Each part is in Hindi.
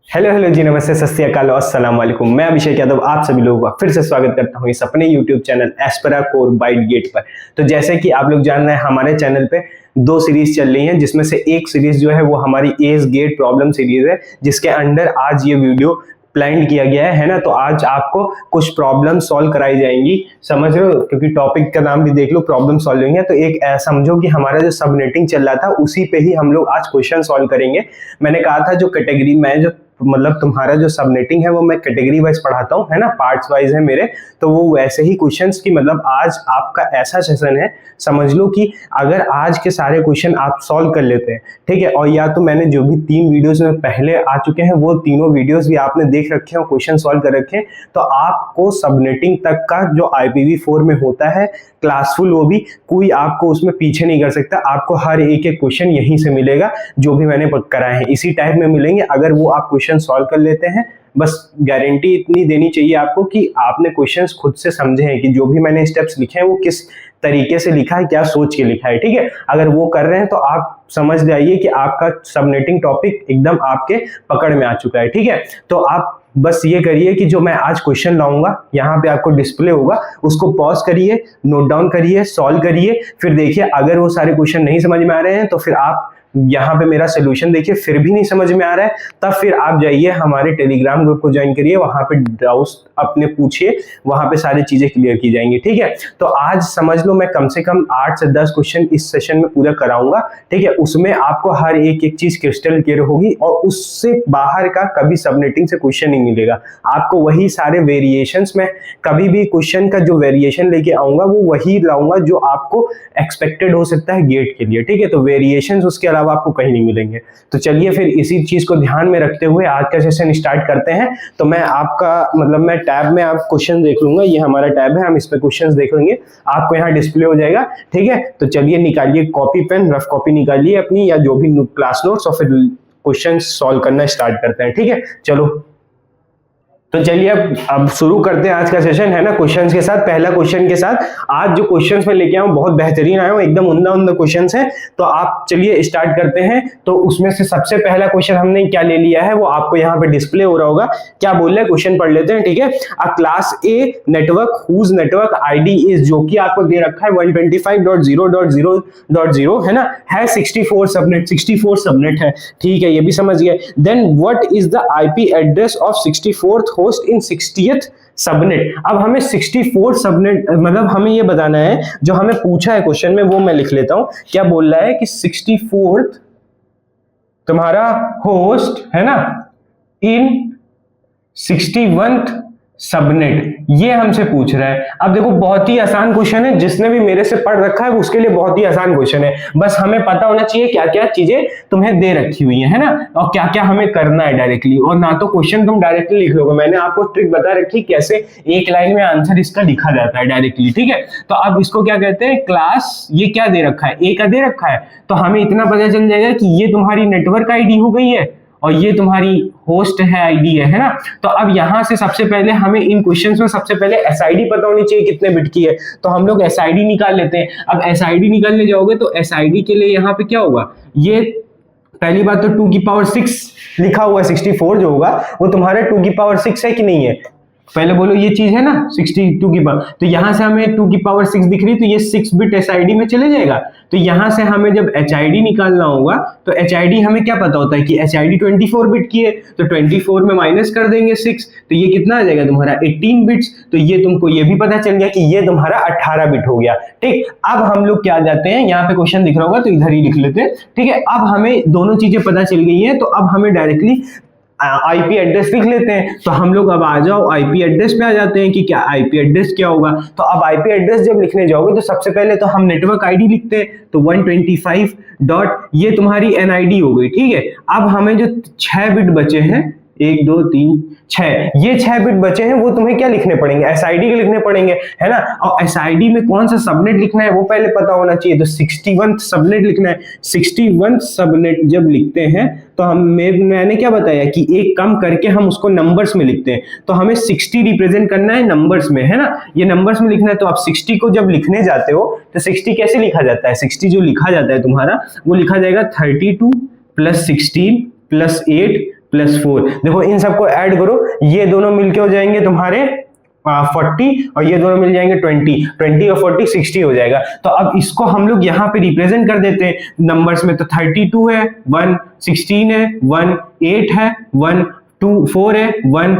हेलो हेलो जी, नमस्ते, सत श्री अकाल, अस्सलाम वालेकुम। मैं अभिषेक यादव आप सभी लोगों का फिर से स्वागत करता हूं इस अपने यूट्यूब चैनल एस्पेरा कोर बाइट गेट पर। तो जैसे कि आप लोग जान रहे हैं, हमारे चैनल पे दो सीरीज चल रही हैं, जिसमें से एक सीरीज जो है वो हमारी एस गेट प्रॉब्लम सीरीज है, जिसके अंडर आज ये वीडियो प्लान किया गया है ना। तो आज आपको कुछ प्रॉब्लम सॉल्व कराई जाएंगी, समझ रहे हो, क्योंकि टॉपिक का नाम भी देख लो, प्रॉब्लम सॉल्विंग है। तो एक समझो कि हमारा जो सबनेटिंग चल रहा था उसी पे ही हम लोग आज क्वेश्चन सॉल्व करेंगे। मैंने कहा था जो कैटेगरी में जो मतलब तुम्हारा जो सबनेटिंग है वो मैं कैटेगरी वाइज पढ़ाता हूँ, है ना, पार्ट्स वाइज है मेरे। तो वो वैसे ही क्वेश्चंस की मतलब आज आपका ऐसा सेशन है, समझ लो कि अगर आज के सारे क्वेश्चन आप सॉल्व कर लेते हैं, ठीक है, और या तो मैंने जो भी 3 वीडियोस में पहले आ चुके हैं वो तीनों वीडियोस भी आपने देख रखे हैं, क्वेश्चन सॉल्व कर रखे हैं, तो आपको सबनेटिंग तक का जो IPv4 में होता है क्लासफुल, वो भी कोई आपको उसमें पीछे नहीं कर सकता। आपको हर एक एक क्वेश्चन यहीं से मिलेगा, जो भी मैंने कराए हैं इसी टाइप में मिलेंगे। अगर वो आप क्वेश्चन सॉल्व कर लेते हैं, बस गारंटी इतनी देनी चाहिए आपको कि आपने क्वेश्चंस खुद से समझे हैं कि जो भी मैंने स्टेप्स लिखे हैं वो किस तरीके से लिखा है, क्या सोच के लिखा है, ठीक है। अगर वो कर रहे हैं तो आप समझ जाइए कि आपका सबनेटिंग टॉपिक एकदम आपके पकड़ में आ चुका है, ठीक है। तो आप बस ये करिए कि जो मैं आज क्वेश्चन लाऊंगा यहाँ पे आपको डिस्प्ले होगा, उसको पॉज करिए, नोट डाउन करिए, सॉल्व करिए, फिर देखिए अगर वो सारे क्वेश्चन नहीं समझ में आ रहे हैं तो फिर आप यहाँ पे मेरा सोल्यूशन देखिए, फिर भी नहीं समझ में आ रहा है तब फिर आप जाइए हमारे टेलीग्राम ग्रुप को ज्वाइन करिए, वहां पे डाउट्स अपने पूछिए, वहां पे सारी चीजें क्लियर की जाएंगी, ठीक है। तो आज समझ लो मैं कम से कम 8 से 10 क्वेश्चन इस सेशन में पूरा कराऊंगा, ठीक है। उसमें आपको हर एक एक चीज क्रिस्टल क्लियर होगी और उससे बाहर का कभी सबनेटिंग से क्वेश्चन नहीं मिलेगा आपको। वही सारे वेरिएशंस में कभी भी क्वेश्चन का जो वेरिएशन लेके आऊंगा वो वही लाऊंगा जो आपको एक्सपेक्टेड हो सकता है गेट के लिए, ठीक है। तो वेरिएशंस उसके अलावा आपको कहीं नहीं मिलेंगे। तो चलिए फिर इसी चीज को ध्यान में रखते हुए आज का सेशन स्टार्ट करते हैं। तो मैं आपका मतलब मैं टैब में आप क्वेश्चन देख लूंगा, ये हमारा टैब है, हम इस पे क्वेश्चंस देख लेंगे, आपको यहाँ डिस्प्ले हो जाएगा, ठीक है। तो चलिए निकालिए कॉपी पेन, रफ कॉपी निकालिए अपनी या जो भी क्लास नोट्स, और फिर क्वेश्चन सॉल्व करना स्टार्ट करते हैं, ठीक है। चलो तो चलिए अब शुरू करते हैं आज का सेशन, है ना, क्वेश्चंस के साथ। पहला क्वेश्चन के साथ आज जो क्वेश्चंस मैं लेके आया हूं बहुत बेहतरीन आया हूं, एकदम उम्दा उम्दा क्वेश्चंस हैं। तो आप चलिए स्टार्ट करते हैं। तो उसमें से सबसे पहला क्वेश्चन हमने क्या ले लिया है वो आपको यहाँ पे डिस्प्ले हो रहा होगा। क्या बोल रहे हैं, क्वेश्चन पढ़ लेते हैं, ठीक है। A class A network whose network ID is, जो कि आपको दे रखा है 125.0.0.0, है ना, है 64 सबनेट, 64 सबनेट है, ठीक है, ये भी समझ गए। Then what is the IP address of 64th host in 60th subnet. अब हमें 64 सबनेट मतलब हमें ये बताना है, जो हमें पूछा है क्वेश्चन में वो मैं लिख लेता हूं। क्या बोल रहा है कि 64th तुम्हारा होस्ट, है ना, इन 61th सबनेट, ये हमसे पूछ रहा है। अब देखो बहुत ही आसान क्वेश्चन है, जिसने भी मेरे से पढ़ रखा है उसके लिए बहुत ही आसान क्वेश्चन है। बस हमें पता होना चाहिए क्या क्या चीजें तुम्हें दे रखी हुई है ना, और क्या क्या हमें करना है डायरेक्टली। और ना तो क्वेश्चन तुम डायरेक्टली लिख लोगे, मैंने आपको ट्रिक बता रखी कैसे एक लाइन में आंसर इसका लिखा जाता है डायरेक्टली, ठीक है। तो अब इसको क्या कहते हैं, क्लास, ये क्या दे रखा है, ए का दे रखा है, तो हमें इतना पता चल जाएगा कि ये तुम्हारी नेटवर्क आईडी हो गई है और ये तुम्हारी होस्ट है, आईडी है ना। तो अब यहां से सबसे पहले हमें इन क्वेश्चंस में सबसे पहले SID पता होनी चाहिए कितने बिट की है, तो हम लोग SID निकाल लेते हैं। अब SID निकालने जाओगे तो SID के लिए यहाँ पे क्या होगा, ये पहली बात तो 2 की पावर 6 लिखा हुआ है, 64 जो होगा वो तुम्हारा 2 की पावर 6 है कि नहीं है, पहले बोलो ये चीज है ना, 62 की पावर। तो यहां से हमें 2 की पावर 6 दिख रही, तो ये 6 बिट SID में चले जाएगा। तो यहां से हमें जब HID निकालना होगा तो HID हमें क्या पता होता है कि HID 24 बिट की है, तो 24 में माइनस कर देंगे 6, तो ये कितना आ जाएगा तुम्हारा 18 बिट्स। तो ये तुमको ये भी पता चल गया कि ये तुम्हारा 18 बिट हो गया, ठीक। अब हम लोग क्या जाते हैं, यहाँ पे क्वेश्चन दिख रहा होगा तो इधर ही लिख लेते हैं, ठीक है। अब हमें दोनों चीजें पता चल गई हैं, तो अब हमें डायरेक्टली IP एड्रेस लिख लेते हैं। तो हम लोग अब आ जाओ IP एड्रेस पे आ जाते हैं कि क्या IP एड्रेस क्या होगा। तो अब IP एड्रेस जब लिखने जाओगे तो सबसे पहले तो हम नेटवर्क आईडी लिखते हैं, तो 125 डॉट ये तुम्हारी NID हो गई, ठीक है। अब हमें जो 6 बिट बचे हैं, 1 2 3 6, ये 6 बिट बचे हैं, वो तुम्हें क्या लिखने पड़ेंगे, SID के लिखने पड़ेंगे, है ना। और SID में कौन सा सबनेट लिखना है वो पहले पता होना चाहिए, तो 61th सबनेट लिखना है। 61th सबनेट जब लिखते हैं तो मैंने क्या बताया कि एक कम करके हम उसको नंबर्स में लिखते हैं, तो हमें 60 रिप्रेजेंट करना है नंबर्स में, है ना, ये नंबर्स में लिखना है। तो आप 60 को जब लिखने जाते हो तो 60 कैसे लिखा जाता है, 60 जो लिखा जाता है तुम्हारा वो लिखा जाएगा 32 + 16 + 8 +4। देखो इन सबको ऐड करो, ये दोनों मिलके हो जाएंगे तुम्हारे 40 और ये दोनों मिल जाएंगे 20 और 40 60 हो जाएगा। तो अब इसको हम लोग यहाँ पे रिप्रेजेंट कर देते हैं नंबर्स में। तो 32 है 1, 16 है 1, 8 है 1, 2 4 है 1,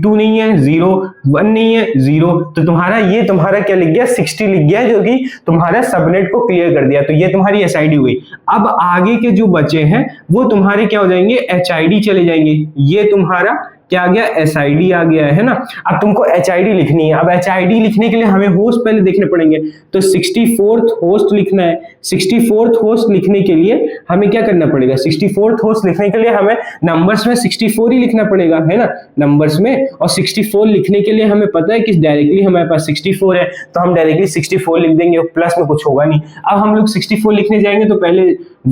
2 नहीं है 0, 1 नहीं है 0। तो तुम्हारा ये तुम्हारा क्या लिख गया 60 लिख गया, जो कि तुम्हारा सबनेट को क्लियर कर दिया। तो ये तुम्हारी एसआईडी हुई। अब आगे के जो बचे हैं वो तुम्हारे क्या हो जाएंगे, एचआईडी चले जाएंगे। ये तुम्हारा क्या आ गया, एसआईडी आ गया है ना। अब तुमको एचआईडी लिखनी है। अब एचआईडी लिखने के लिए हमें होस्ट पहले देखने पड़ेंगे। तो 64th होस्ट लिखना है। 64th होस्ट लिखने के लिए हमें क्या करना पड़ेगा, 64th होस्ट लिखने के लिए हमें नंबर्स में 64 ही लिखना पड़ेगा, है ना, नंबर्स में। और 64 लिखने के लिए हमें पता है कि डायरेक्टली हमारे पास 64 है, तो हम डायरेक्टली 64 लिख देंगे, प्लस में कुछ होगा नहीं। अब हम लोग 64 लिखने जाएंगे तो पहले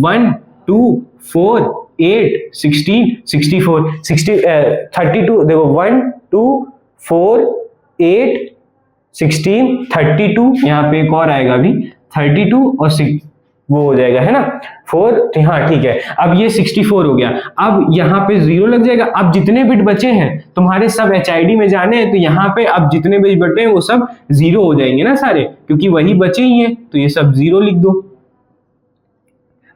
1 2 4 8 16 64 32। देखो 1 2 4 8 16 32, यहाँ पे एक और आएगा अभी 32 और 6 वो हो जाएगा, है ना 4। हाँ ठीक है, अब ये 64 हो गया। अब यहाँ पे 0 लग जाएगा। अब जितने बिट बचे हैं तुम्हारे सब एचआईडी में जाने हैं, तो यहाँ पे अब जितने बिट बचे हैं वो सब 0 हो जाएंगे ना सारे, क्योंकि वही बचे ही हैं। तो ये सब 0 लिख दो,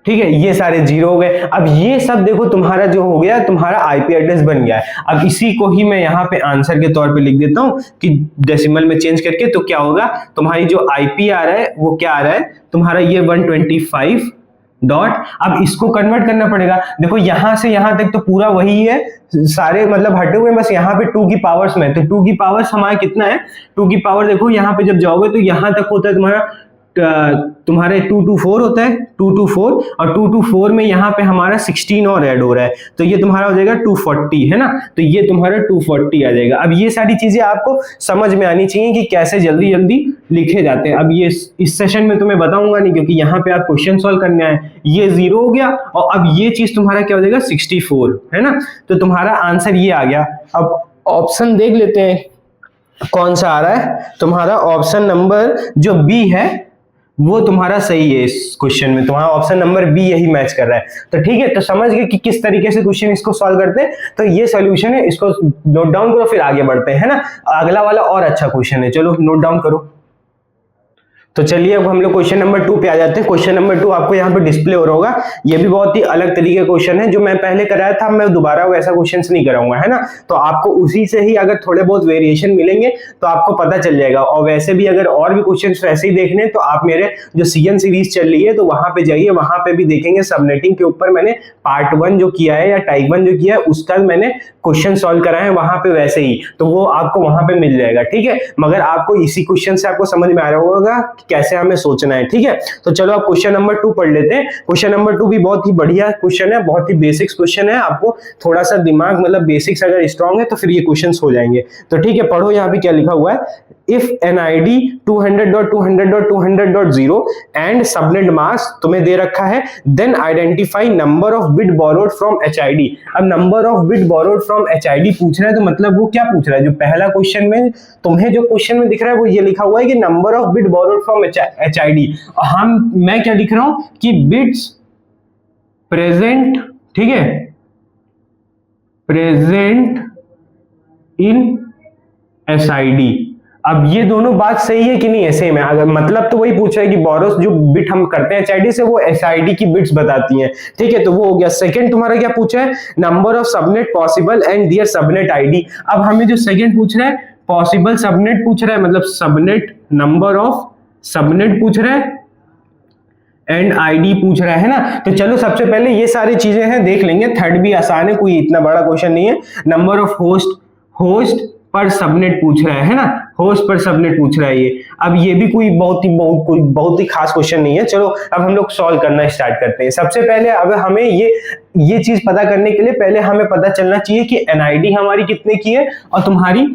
ठीक है, ये सारे 0 हो गए। अब ये सब देखो तुम्हारा जो हो गया, तुम्हारा आईपी एड्रेस बन गया है। अब इसी को ही मैं यहाँ पे आंसर के तौर पे लिख देता हूँ कि डेसिमल में चेंज करके। तो क्या होगा, तुम्हारी जो आईपी आ रहा है वो क्या आ रहा है तुम्हारा, ये 125 डॉट। अब इसको कन्वर्ट करना पड़ेगा। देखो यहां से यहां तक तो पूरा वही है, सारे मतलब हटे हुए, बस यहाँ पे 2 की पावर्स में। तो 2 की पावर्स हमारा कितना है, 2 की पावर देखो यहाँ पे जब जाओगे तो यहाँ तक होता है तुम्हारे 2 to 4 होता है, 2 to 4, और 2 to 4 में यहाँ पे हमारा 16 और ऐड हो रहा है, तो ये तुम्हारा हो जाएगा 240, है ना। तो ये तुम्हारा 240 आ जाएगा। अब ये सारी चीजें आपको समझ में आनी चाहिए कि कैसे जल्दी जल्दी लिखे जाते हैं। अब ये इस सेशन में तुम्हें बताऊंगा नहीं, क्योंकि यहाँ पे आप क्वेश्चन सॉल्व करने आए। ये 0 हो गया, और अब ये चीज तुम्हारा क्या हो जाएगा 64, है ना। तो तुम्हारा आंसर ये आ गया। अब ऑप्शन देख लेते हैं कौन सा आ रहा है। तुम्हारा ऑप्शन नंबर जो बी है वो तुम्हारा सही है। इस क्वेश्चन में तुम्हारा ऑप्शन नंबर बी यही मैच कर रहा है। तो ठीक है, तो समझ गए कि किस तरीके से क्वेश्चन इसको सॉल्व करते हैं। तो ये सॉल्यूशन है, इसको नोट डाउन करो, फिर आगे बढ़ते हैं, है ना। अगला वाला और अच्छा क्वेश्चन है, चलो नोट डाउन करो। तो चलिए अब हम लोग क्वेश्चन नंबर 2 पे आ जाते हैं। क्वेश्चन नंबर 2 आपको यहाँ पे डिस्प्ले हो रहा होगा। ये भी बहुत ही अलग तरीके का क्वेश्चन है, जो मैं पहले कराया था, मैं दोबारा वैसा क्वेश्चन नहीं कराऊंगा, है ना। तो आपको उसी से ही अगर थोड़े बहुत वेरिएशन मिलेंगे तो आपको पता चल जाएगा। और वैसे भी अगर और भी क्वेश्चन वैसे ही देखने, तो आप मेरे जो सीएन सीरीज चल रही है तो वहां पे जाइए, वहां पे भी देखेंगे सबनेटिंग के ऊपर मैंने पार्ट 1 जो किया है या टाइप 1 जो किया है उसका मैंने क्वेश्चन सॉल्व करा है वहां पे वैसे ही, तो वो आपको वहां पे मिल जाएगा, ठीक है। मगर आपको इसी क्वेश्चन से आपको समझ में आ रहा होगा कैसे हमें सोचना है, ठीक है। तो चलो आप क्वेश्चन नंबर 2 पढ़ लेते हैं। क्वेश्चन नंबर 2 भी बहुत ही बढ़िया क्वेश्चन है, बहुत ही बेसिक्स क्वेश्चन है। आपको थोड़ा सा दिमाग मतलब बेसिक्स अगर स्ट्रांग है तो फिर ये क्वेश्चंस हो जाएंगे। तो ठीक है, पढ़ो यहाँ पे क्या लिखा हुआ है। If N ID 200.200.200.0 and subnet mask तुम्हें दे रखा है, then identify number of bit borrowed from HID. अब number of bit borrowed from HID पूछ रहा है, तो मतलब वो क्या पूछ रहा है, जो पहला क्वेश्चन में तुम्हें जो क्वेश्चन में दिख रहा है वो ये लिखा हुआ है कि number of bit borrowed from HID. मैं क्या लिख रहा हूं कि बिट्स प्रेजेंट, ठीक है, प्रेजेंट इन एसआईडी। अब ये दोनों बात सही है कि नहीं है, सेम है। अगर मतलब तो वही पूछा है कि बोरोस जो बिट हम करते हैं एचआईडी से वो एसआईडी की बिट्स बताती हैं, ठीक है। तो वो हो गया। सेकंड तुम्हारा क्या पूछा है, number of subnet possible and their subnet ID. अब हमें जो सेकंड पूछ रहा है पॉसिबल सबनेट पूछ रहा है, मतलब सबनेट नंबर ऑफ सबनेट पूछ रहा है एंड आईडी पूछ रहा है ना। तो चलो सबसे पहले ये सारी चीजें हैं देख लेंगे। थर्ड भी आसान है, कोई इतना बड़ा क्वेश्चन नहीं है। Number of host per subnet पूछ रहा है ना, होस्ट पर सबनेट पूछ रहा है ये। अब ये भी कोई बहुत ही खास क्वेश्चन नहीं है। चलो अब हम लोग सॉल्व करना स्टार्ट करते हैं। सबसे पहले अब हमें ये चीज पता करने के लिए पहले हमें पता चलना चाहिए कि एनआईडी हमारी कितने की है और तुम्हारी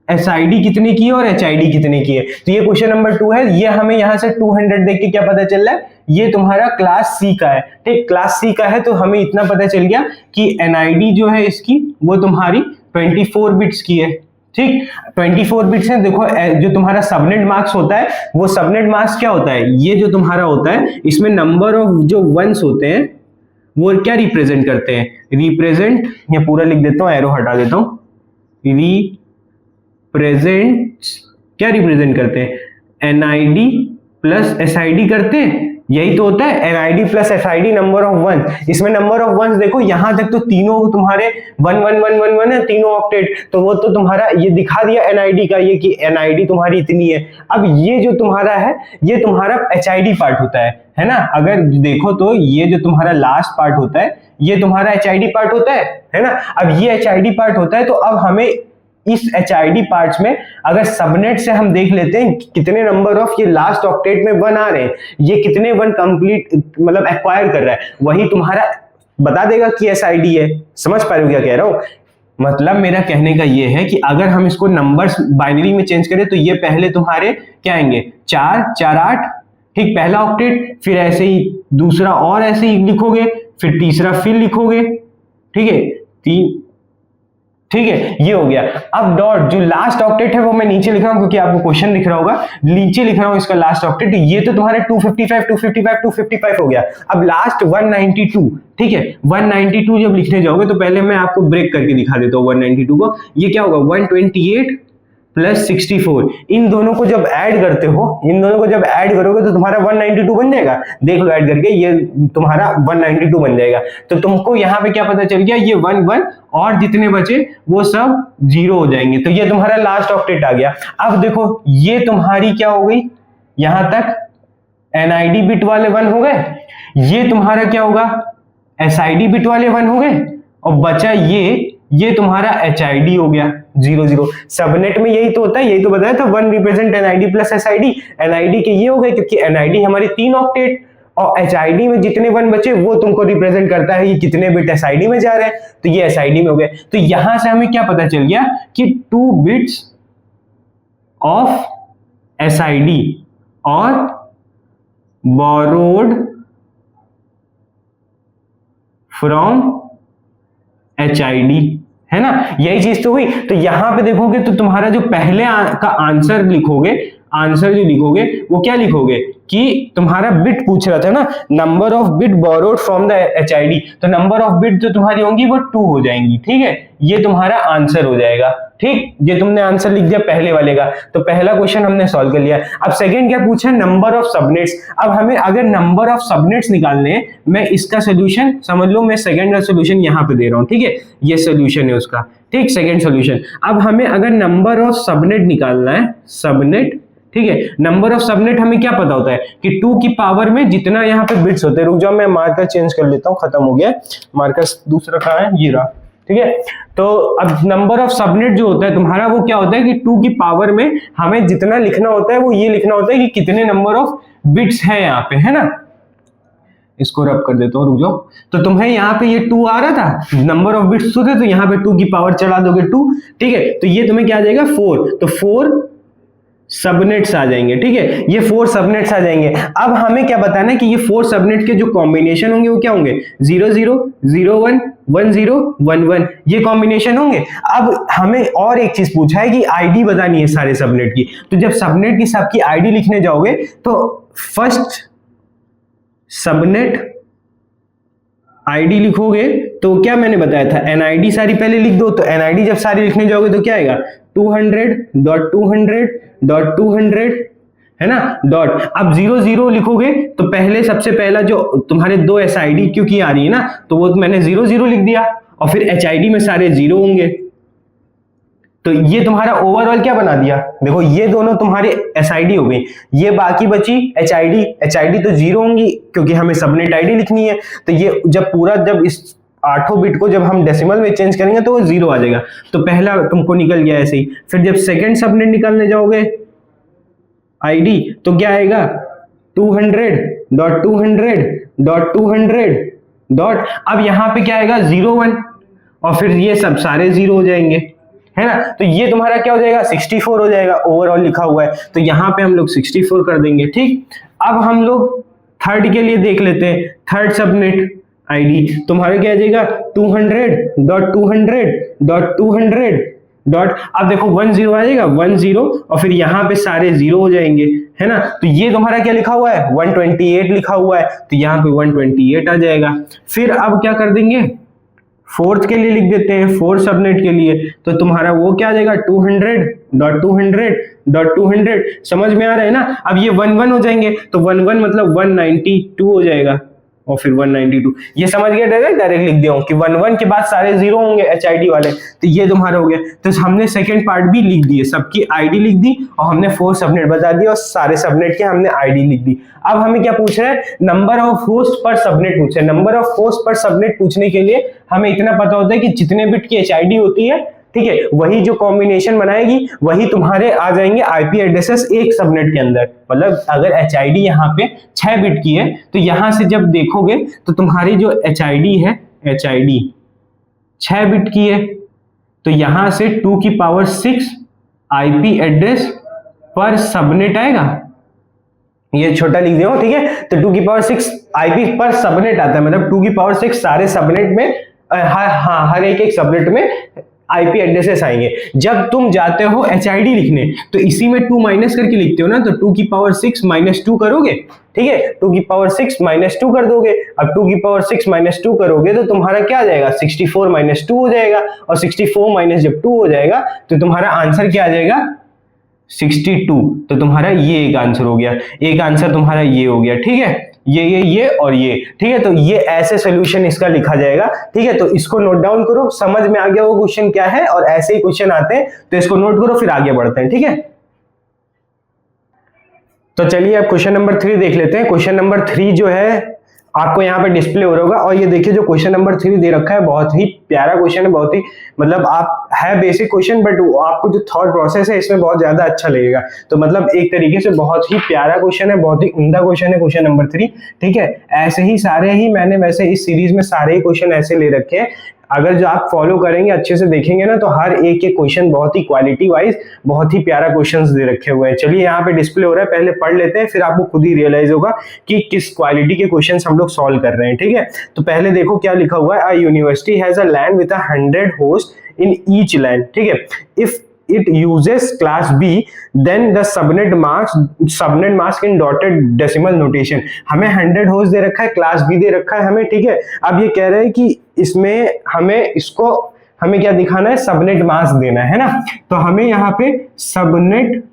एसआईडी कितने की है और एचआईडी कितने की है। तो ये क्वेश्चन नंबर 2 है। ये हमें यहाँ से 200 देख के क्या पता चल रहा है, ये तुम्हारा क्लास सी का है, ठीक। क्लास सी का है तो हमें इतना पता चल गया कि एनआईडी जो है इसकी वो तुम्हारी 24 बिट्स की है, ठीक। 24 बिट्स है। देखो जो तुम्हारा सबनेट मार्क्स होता है वो सबनेट मार्क्स क्या होता है, ये जो तुम्हारा होता है इसमें नंबर ऑफ जो वंस होते हैं वो क्या रिप्रेजेंट करते हैं, रिप्रेजेंट, या पूरा लिख देता हूं, एरो हटा देता हूं, रिप्रेजेंट, क्या रिप्रेजेंट करते हैं, एनआईडी प्लस एसआईडी करते हैं, यही तो होता है NID plus SID, number of one. इसमें नंबर ऑफ वंस देखो यहां तक तो तीनों तुम्हारे 1 1 1 1 1 है, तीनों ऑक्टेट, तो वो तो तुम्हारा ये दिखा दिया एनआईडी का, ये कि एनआईडी तुम्हारी इतनी है। अब ये जो तुम्हारा है ये तुम्हारा एचआईडी पार्ट होता है ना, अगर देखो तो ये जो तुम्हारा लास्ट पार्ट होता है ये तुम्हारा एचआईडी पार्ट होता है ना। अब ये एचआईडी पार्ट होता है, तो अब हमें इस एचआईडी पार्ट्स में अगर सबनेट से हम देख लेते हैं कितने नंबर ऑफ ये लास्ट ऑक्टेट में वन आ रहे हैं, ये कितने वन कंप्लीट मतलब एक्वायर कर रहा है, वही तुम्हारा बता देगा कि एसआईडी है। समझ पा रहे हो क्या कह रहा हूं, मतलब मेरा कहने का ये है कि अगर हम इसको नंबर्स बाइनरी में चेंज करें तो ये पहले तुम्हारे क्या आएंगे 4 4 8, ठीक, पहला ऑक्टेट, फिर ऐसे ही दूसरा और ऐसे ही लिखोगे, फिर तीसरा फिर लिखोगे, ठीक है, ठीक है, ये हो गया। अब डॉट जो लास्ट ऑक्टेट है वो मैं नीचे लिख रहा हूं क्योंकि आपको क्वेश्चन दिख रहा होगा, नीचे लिख रहा हूं इसका लास्ट ऑक्टेट, ये तो तुम्हारे 255 255 255 हो गया। अब लास्ट 192, ठीक है, 192 जब लिखने जाओगे तो पहले मैं आपको ब्रेक करके दिखा देता हूं 192 को, ये क्या होगा 128 प्लस 64, इन दोनों को जब ऐड करते हो, इन दोनों को जब ऐड करोगे तो तुम्हारा 192 बन जाएगा, देख लो ऐड करके, ये तुम्हारा 192 बन जाएगा। तो तुमको यहाँ पे क्या पता चल गया, ये 1 1 और जितने बचे वो सब 0 हो जाएंगे, तो ये तुम्हारा लास्ट ऑक्टेट आ गया। अब देखो ये तुम्हारी क्या हो गई, यहां तक एनआईडी बिट वाले 1 हो गए, ये तुम्हारा क्या होगा एसआईडी बिट वाले 1 हो गए, और बचा ये तुम्हारा एचआईडी हो गया 0 0। सबनेट में यही तो होता है, यही तो बताया था 1 represent NID plus SID, NID के ये हो गए क्योंकि एनआईडी हमारी 3 ऑक्टेट, और एचआईडी में जितने 1 बचे वो तुमको रिप्रेजेंट करता है ये कितने बिट एसआईडी में जा रहे हैं, तो ये एसआईडी में हो गए। तो यहां से हमें क्या पता चल गया कि 2 बिट्स ऑफ एसआईडी और बोरोड फ्रॉम एचआईडी, है ना, यही चीज तो हुई। तो यहां पे देखोगे तो तुम्हारा जो पहले का आंसर लिखोगे, आंसर जो लिखोगे वो क्या लिखोगे कि तुम्हारा बिट पूछ रहा था ना, number of bit borrowed from the HID, तो नंबर ऑफ बिट जो तुम्हारी होंगी वो 2 हो जाएंगी, ठीक है, ये तुम्हारा आंसर हो जाएगा। ठीक, ये तुमने आंसर लिख दिया पहले वाले का, तो पहला क्वेश्चन हमने सॉल्व कर लिया। अब सेकंड क्या पूछा है, नंबर ऑफ सबनेट्स। अब हमें अगर नंबर ऑफ सबनेट्स निकालने हैं, मैं इसका सोल्यूशन समझ लो, मैं सेकंड का सोल्यूशन यहाँ पे दे रहा हूँ, ठीक है, ये सोल्यूशन है उसका, ठीक, सेकंड सोल्यूशन। अब हमें अगर नंबर ऑफ सबनेट निकालना है, सबनेट, ठीक है, नंबर ऑफ सबनेट हमें क्या पता होता है कि 2 की पावर में जितना यहाँ पे बिट्स होते हैं, रुक जाओ मैं मार्कर चेंज कर लेता हूँ, खत्म हो गया मार्कर, दूसरा कहाँ है, ये रहा, ठीक है। तो अब नंबर ऑफ सबनेट जो होता है तुम्हारा वो क्या होता है कि 2 की पावर में हमें जितना लिखना होता है वो ये लिखना होता है कि कितने नंबर ऑफ बिट्स है यहाँ पे, है ना। इसको रब कर देता हूँ, रुक जाओ। तो तुम्हें यहाँ पे ये 2 आ रहा था, नंबर ऑफ बिट्स थे, तो यहाँ पे 2 की पावर चढ़ा दोगे 2, ठीक है, तो ये तुम्हें क्या आ जाएगा 4, तो 4 सबनेट्स आ जाएंगे, ठीक है, ये 4 सबनेट्स आ जाएंगे। अब हमें क्या बताना है कि ये 4 सबनेट के जो कॉम्बिनेशन होंगे वो क्या होंगे, 0 0 0 1 1 0 1 1, ये कॉम्बिनेशन होंगे। अब हमें और एक चीज पूछा है कि आईडी बतानी है सारे सबनेट की, तो जब सबनेट की सबकी आईडी लिखने जाओगे तो फर्स्ट सबनेट आईडी लिखोगे, तो क्या मैंने बताया था एनआईडी सारी पहले लिख दो, तो एनआईडी जब सारी लिखने जाओगे तो क्या आएगा 200.200.200, है ना, डॉट। अब 0 0 लिखोगे तो पहले सबसे पहला जो तुम्हारे 2 एसआईडी क्योंकि आ रही है ना, तो वो मैंने 0 0 लिख दिया, और फिर एचआईडी में सारे 0 होंगे, तो ये तुम्हारा ओवरऑल क्या बना दिया, देखो ये दोनों तुम्हारे एसआईडी हो गई, ये बाकी बची एचआईडी, एचआईडी तो 0 होंगी क्योंकि हमें सबनेट आईडी लिखनी है, तो ये जब पूरा जब इस 8 बिट को जब हम डेसिमल में चेंज करेंगे तो वो 0 आ जाएगा, तो पहला तुमको निकल गया ऐसे ही। फिर जब सेकंड सबनेट निकालने जाओगे आईडी, तो क्या आएगा 200.200.200. अब यहाँ पे क्या आएगा 0 1, और फिर ये सब सारे 0 हो जाएंगे, है ना, तो ये तुम्हारा क्या हो जाएगा 64 हो जाएगा, ओवरऑल लिखा हुआ है, तो यहाँ पे हम लोग 64 कर देंगे। ठीक, अब हम लोग थर्ड के लिए देख लेते हैं, थर्ड सबनेट आईडी तुम्हारा क्या आ जाएगा 200.200.200, डॉट, अब देखो 1 0 आ जाएगा, 1 0 और फिर यहाँ पे सारे 0 हो जाएंगे, है ना। तो ये तुम्हारा क्या लिखा हुआ है, 128 लिखा हुआ है, तो यहाँ पे 128 आ जाएगा। फिर अब क्या कर देंगे, फोर्थ के लिए लिख देते हैं, फोर्थ सबनेट के लिए, तो तुम्हारा वो क्या आ जाएगा, 200.200.200, समझ में आ रहा है ना। अब ये 1 1 हो जाएंगे, तो 1 1 मतलब 192 हो जाएगा, और फिर 192, ये समझ गया, डायरेक्ट लिख दिया हूं कि 1 1 के बाद सारे 0 होंगे HID वाले, तो ये तुम्हारा हो गया। तो हमने सेकंड पार्ट भी लिख दिए, सबकी ID लिख दी, और हमने 4 सबनेट बता दिया, और सारे सबनेट के हमने ID लिख दी। अब हमें क्या पूछ रहा है, number of host per subnet पूछ रहा है। Number of host per subnet पूछने के लिए हमें इतना पता होता है कि जितने बिट की HID होती है, ठीक है, वही जो कॉम्बिनेशन बनाएगी वही तुम्हारे आ जाएंगे IP एड्रेसेस एक सबनेट के अंदर। मतलब अगर HID यहाँ पे 6 बिट की है, तो यहां से जब देखोगे तो तुम्हारी जो HID है, HID 6 बिट की है, तो यहां से 2 की पावर 6 IP एड्रेस पर सबनेट आएगा, ये छोटा लिख दिया, ठीक है। तो 2 की पावर 6 IP पर सबनेट आता है, मतलब 2 की पावर 6 सारे सबनेट में, हर एक सबनेट में IP एड्रेसेस आएंगे। जब तुम जाते हो HID लिखने, तो इसी में 2 माइनस करके लिखते हो ना, तो 2 की पावर 6 माइनस 2 करोगे, ठीक है, 2 की पावर 6 माइनस 2 कर दोगे। अब 2 की पावर 6 माइनस 2 करोगे तो तुम्हारा क्या आ जाएगा, 64 माइनस 2 हो जाएगा, और 64 माइनस जब 2 हो जाएगा तो तुम्हारा आंसर क्या आ जाएगा, 62। तो तुम्हारा ये एक आंसर हो गया, एक आंसर तुम्हारा ये हो गया, ठीक है, ये और ये, ठीक है। तो ये ऐसे सोल्यूशन इसका लिखा जाएगा, ठीक है। तो इसको नोट डाउन करो, समझ में आ गया वो क्वेश्चन क्या है, और ऐसे ही क्वेश्चन आते हैं, तो इसको नोट करो, फिर आगे बढ़ते हैं, ठीक है। तो चलिए अब क्वेश्चन नंबर 3 देख लेते हैं। क्वेश्चन नंबर 3 जो है आपको यहाँ पे डिस्प्ले हो रहा होगा, और ये देखिए जो क्वेश्चन नंबर 3 दे रखा है, बहुत ही प्यारा क्वेश्चन है, बहुत ही मतलब आप है बेसिक क्वेश्चन, बट आपको जो थॉट प्रोसेस है इसमें बहुत ज्यादा अच्छा लगेगा। तो मतलब एक तरीके से बहुत ही प्यारा क्वेश्चन है, बहुत ही उम्दा क्वेश्चन है क्वेश्चन नंबर 3, ठीक है। ऐसे ही सारे ही मैंने वैसे इस सीरीज में सारे ही क्वेश्चन ऐसे ले रखे हैं, अगर जो आप फॉलो करेंगे, अच्छे से देखेंगे ना, तो हर एक क्वेश्चन बहुत ही क्वालिटी वाइज बहुत ही प्यारा क्वेश्चंस दे रखे हुए हैं। चलिए यहाँ पे डिस्प्ले हो रहा है, पहले पढ़ लेते हैं, फिर आपको खुद ही रियलाइज होगा कि किस क्वालिटी के क्वेश्चंस हम लोग सॉल्व कर रहे हैं, ठीक है। तो पहले देखो क्या लिखा हुआ है, a university has a land with 100 host in each land, ठीक है। If it uses class B then the subnet mask in dotted decimal notation। हमें 100 होस्ट दे रखा है, क्लास B दे रखा है हमें, ठीक है। अब ये कह रहे हैं कि इसमें हमें क्या दिखाना है, सबनेट मास्क देना है ना। तो हमें यहाँ पे सबनेट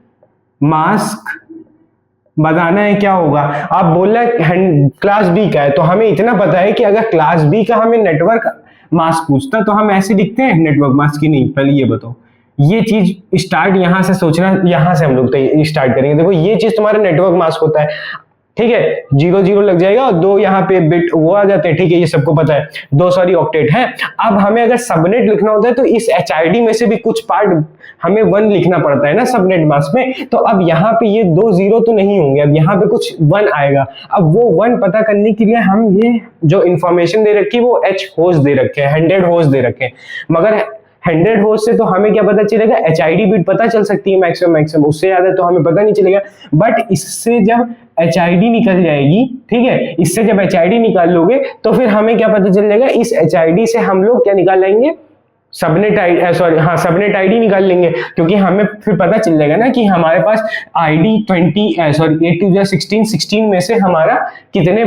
मास्क बताना है, क्या होगा। आप बोल रहे हैं क्लास B का है, तो हमें इतना पता है कि अगर क्लास B का हमें नेटवर्क मास्क पूछता तो हम ऐसे लिखते हैं नेटवर्क मास्क की, नहीं। पहले ये बताओ, ये चीज स्टार्ट यहां से सोचना, यहां से हम लोग स्टार्ट करेंगे। देखो ये चीज तुम्हारा नेटवर्क मास्क होता है, ठीक है, 0 0 लग जाएगा और 2 यहाँ पे बिट वो आ जाते हैं, ठीक है, ये सबको पता है, 2 सॉरी ऑक्टेट है। अब हमें अगर सबनेट लिखना होता है तो इस HID में से भी कुछ पार्ट हमें 1 लिखना पड़ता है ना सबनेट मास्क में। तो अब यहाँ पे ये 2 0 तो नहीं होंगे, अब यहाँ पे कुछ 1 आएगा। अब वो 1 पता करने के लिए हम ये जो इंफॉर्मेशन दे रखी है वो H होस्ट दे रखे हैं, 100 होस्ट दे रखे हैं, मगर 100 होस्ट से तो हमें क्या पता चलेगा, HID बिट पता चल सकती है मैक्सिमम, उससे ज्यादा तो हमें पता नहीं चलेगा। बट इससे जब HID निकल जाएगी, ठीक है, इससे जब HID निकाल लोगे तो फिर हमें क्या पता चल जाएगा, इस HID से हम लोग क्या निकाल लेंगे, सबनेट आईडी निकाल लेंगे, क्योंकि हमें फिर पता चल जाएगा ना कि हमारे पास ID 8 2 16 में से हमारा कितने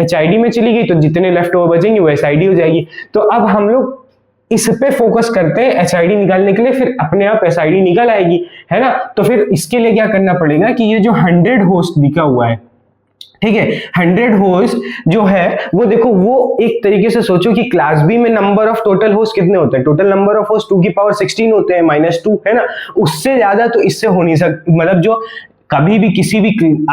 HID में चली गई, तो जितने लेफ्ट ओवर बचेंगे वो SID हो जाएगी। तो अब हम लोग इस पे फोकस करते हैं HID निकालने के लिए, फिर अपने आप SID निकल आएगी, है ना। तो फिर इसके लिए क्या करना पड़ेगा कि ये जो 100 होस्ट लिखा हुआ है, ठीक है, 100 होस्ट जो है वो देखो, वो एक तरीके से सोचो कि क्लास B में नंबर ऑफ टोटल होस्ट कितने होते हैं, टोटल नंबर ऑफ होस्ट 2 की पावर 16 होते हैं -2, है ना। उससे ज्यादा तो इससे हो नहीं सकता, मतलब जो कभी भी किसी भी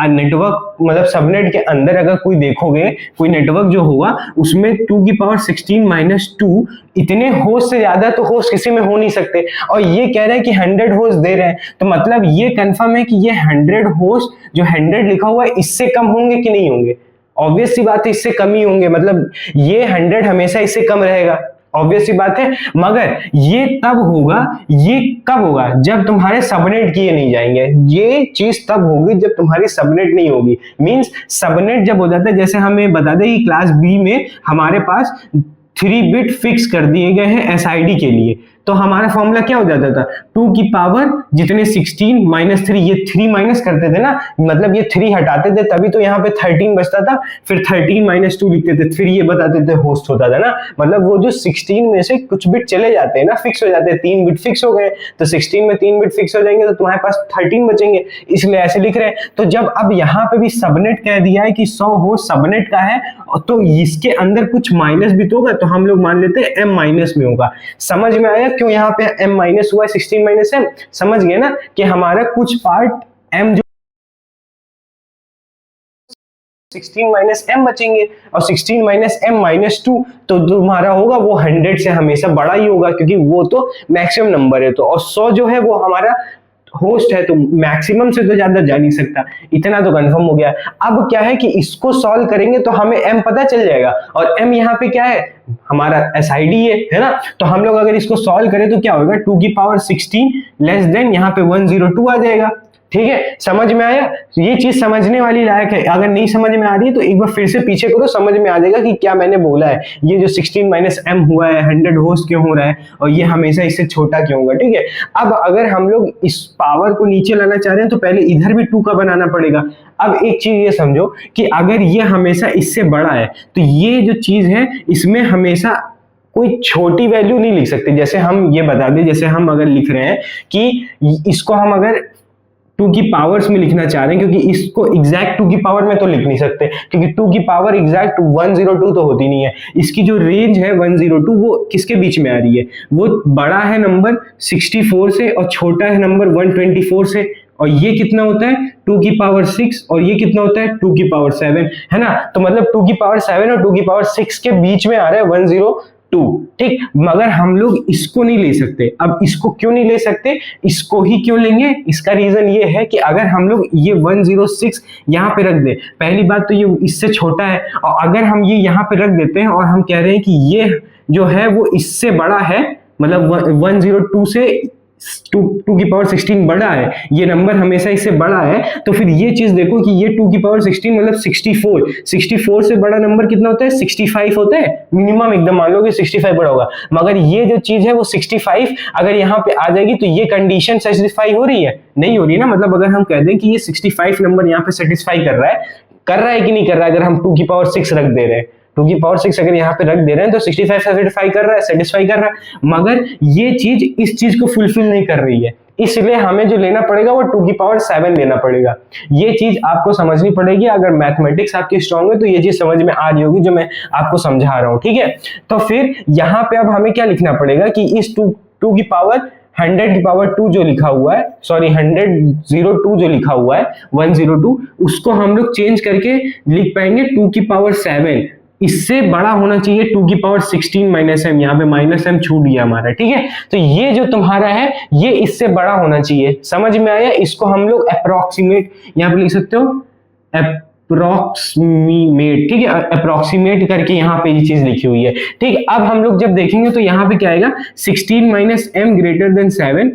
नेटवर्क मतलब सबनेट के अंदर अगर कोई देखोगे, कोई नेटवर्क जो होगा उसमें 2 की पावर 16 -2 इतने होस्ट से ज्यादा तो होस्ट किसी में हो नहीं सकते। और ये कह रहे हैं कि 100 होस्ट दे रहे हैं, तो मतलब ये कंफर्म है कि ये 100 होस्ट जो 100 लिखा हुआ है इससे कम होंगे कि नहीं होंगे, ऑब्वियस सी बात है इससे कम ही होंगे, मतलब ये 100 हमेशा इससे कम रहेगा, ऑब्वियस सी बात है। मगर ये तब होगा, ये कब होगा, जब तुम्हारे सबनेट किए नहीं जाएंगे। ये चीज तब होगी जब तुम्हारी सबनेट नहीं होगी, मींस सबनेट जब हो जाता है, जैसे हमें बता दें कि क्लास B में हमारे पास 3 बिट फिक्स कर दिए गए हैं SID के लिए, तो हमारा फॉर्मूला क्या हो जाता था, 2 की पावर जितने 16 माइनस 3, ये 3 माइनस करते थे ना, मतलब ये 3 हटाते थे तभी तो यहाँ पे 13 बचता था, फिर 13 माइनस 2 लिखते थे, फिर ये बताते थे होस्ट होता था ना, मतलब वो जो 16 में से कुछ बिट चले जाते हैं ना, फिक्स हो जाते हैं, 3 बिट फिक्स हो गए, तो 16 में 3 बिट फिक्स हो जाएंगे तो तुम्हारे पास 13 बचेंगे, इसलिए ऐसे लिख रहे हैं। तो जब अब यहाँ पे भी सबनेट कह दिया है कि 100 होस्ट सबनेट का है, तो इसके अंदर कुछ माइनस भी तो होगा, तो हम लोग मान लेते हैं m माइनस में होगा। समझ में आया क्यों यहाँ पे m माइनस हुआ है, 16 माइनस m, समझ गए ना कि हमारा कुछ पार्ट m जो 16 माइनस m बचेंगे, और 16 माइनस m माइनस 2 तो तुम्हारा होगा वो 100 से हमेशा बड़ा ही होगा, क्योंकि वो तो मैक्सिमम नंबर है, तो और 100 जो है वो हमारा होस्ट है, तो मैक्सिमम से तो ज्यादा जा नहीं सकता, इतना तो कंफर्म हो गया। अब क्या है कि इसको सॉल्व करेंगे तो हमें m पता चल जाएगा, और m यहाँ पे क्या है, हमारा SID है ना, तो हम लोग अगर इसको सॉल्व करें तो क्या होगा, 2 की पावर 16 लेस देन यहाँ पे 102 आ जाएगा। ठीक है, समझ में आया, तो ये चीज समझने वाली लायक है, अगर नहीं समझ में आ रही है तो एक बार फिर से पीछे करो, समझ में आ जाएगा कि क्या मैंने बोला है। ये जो 16 माइनस m हुआ है 100 होस्ट क्यों हो रहा है, और ये हमेशा इससे छोटा क्यों होगा। ठीक है, अब अगर हम लोग इस पावर को नीचे लाना चाह रहे हैं तो पहले इधर भी 2 का बनाना पड़ेगा। अब एक चीज ये समझो कि अगर ये हमेशा इससे बड़ा है तो ये जो चीज है इसमें हमेशा कोई छोटी वैल्यू नहीं लिख सकते। जैसे हम ये बता दें, जैसे हम अगर लिख रहे हैं कि इसको हम अगर 2 की पावर्स में लिखना चाह रहे हैं, क्योंकि इसको एग्जैक्ट 2 की पावर में तो लिख नहीं सकते, क्योंकि 2 की पावर एग्जैक्ट 102 तो होती नहीं है। इसकी जो रेंज है 102 वो किसके बीच में आ रही है, वो बड़ा है नंबर 64 से और छोटा है नंबर 124 से, और ये कितना होता है 2 की पावर 6 और ये कितना होता है 2 की पावर 7, है ना। तो मतलब 2 की पावर 7 और 2 की पावर 6 के बीच में आ रहा है 102। ठीक, मगर हम लोग इसको नहीं ले सकते। अब इसको क्यों नहीं ले सकते, इसको ही क्यों लेंगे, इसका रीजन ये है कि अगर हम लोग ये 106 यहाँ पे रख दे, पहली बात तो ये इससे छोटा है, और अगर हम ये यहाँ पे रख देते हैं और हम कह रहे हैं कि ये जो है वो इससे बड़ा है, मतलब 102 से 2 की पावर 16 बड़ा है, ये नंबर हमेशा इससे बड़ा है, तो फिर ये चीज देखो कि ये 2 की पावर 16 मतलब 64 से बड़ा नंबर कितना होता है 65 होता है मिनिमम, एकदम मान लो कि 65 बड़ा होगा। मगर ये जो चीज है वो 65 अगर यहाँ पे आ जाएगी तो ये कंडीशन सेटिस्फाई हो रही है, नहीं हो रही ना। मतलब अगर हम कह दें कि ये 65 नंबर यहाँ पे सेटिस्फाई कर रहा है कि नहीं कर रहा है, अगर हम 2 की पावर 6 रख दे रहे हैं, 2 की पावर 6 अगर यहाँ पे रख दे रहे हैं तो 65 सेटिस्फाई कर रहा है, मगर ये चीज इस चीज को फुलफिल नहीं कर रही है, इसलिए हमें जो लेना पड़ेगा वो 2 की पावर 7 लेना पड़ेगा। ये चीज आपको समझनी पड़ेगी, अगर मैथमेटिक्स आपकी स्ट्रांग है तो ये चीज समझ में आ रही होगी जो मैं आपको समझा रहा हूँ। ठीक है, तो फिर यहाँ पे अब हमें क्या लिखना पड़ेगा कि इस 2 की पावर 100 की पावर 2 जो लिखा हुआ है, सॉरी 102 जो लिखा हुआ है 102, उसको हम लोग चेंज करके लिख पाएंगे 2 की पावर 7, इससे बड़ा होना चाहिए 2 की पावर 16 माइनस m, यहाँ पे माइनस m छूट गया हमारा। ठीक है, तो ये जो तुम्हारा है ये इससे बड़ा होना चाहिए, समझ में आया। इसको हम लोग अप्रोक्सीमेट यहाँ पे लिख सकते हो, अप्रोक्सीमेट, ठीक है, अप्रोक्सीमेट करके यहाँ पे ये चीज लिखी हुई है। ठीक, अब हम लोग जब देखेंगे तो यहाँ पे क्या आएगा 16 माइनस m ग्रेटर देन 7।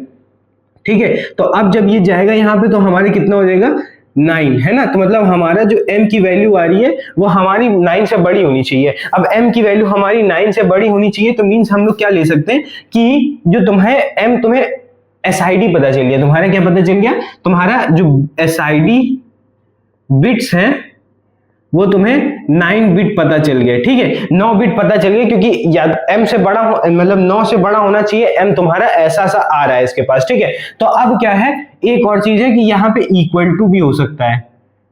ठीक है, तो अब जब ये जाएगा यहाँ पे तो हमारे कितना हो जाएगा 9, है ना। तो मतलब हमारा जो m की वैल्यू आ रही है वो हमारी 9 से बड़ी होनी चाहिए। अब m की वैल्यू हमारी 9 से बड़ी होनी चाहिए, तो मीन्स हम लोग क्या ले सकते हैं कि जो तुम्हें SID पता चल गया, तुम्हारा क्या पता चल गया, तुम्हारा जो SID बिट्स हैं वो तुम्हें 9 बिट पता चल गया। ठीक है, 9 बिट पता चल गया, क्योंकि या m से बड़ा मतलब 9 से बड़ा होना चाहिए, m तुम्हारा ऐसा सा आ रहा है इसके पास। ठीक है, तो अब क्या है, एक और चीज है कि यहाँ पे इक्वल टू भी हो सकता है,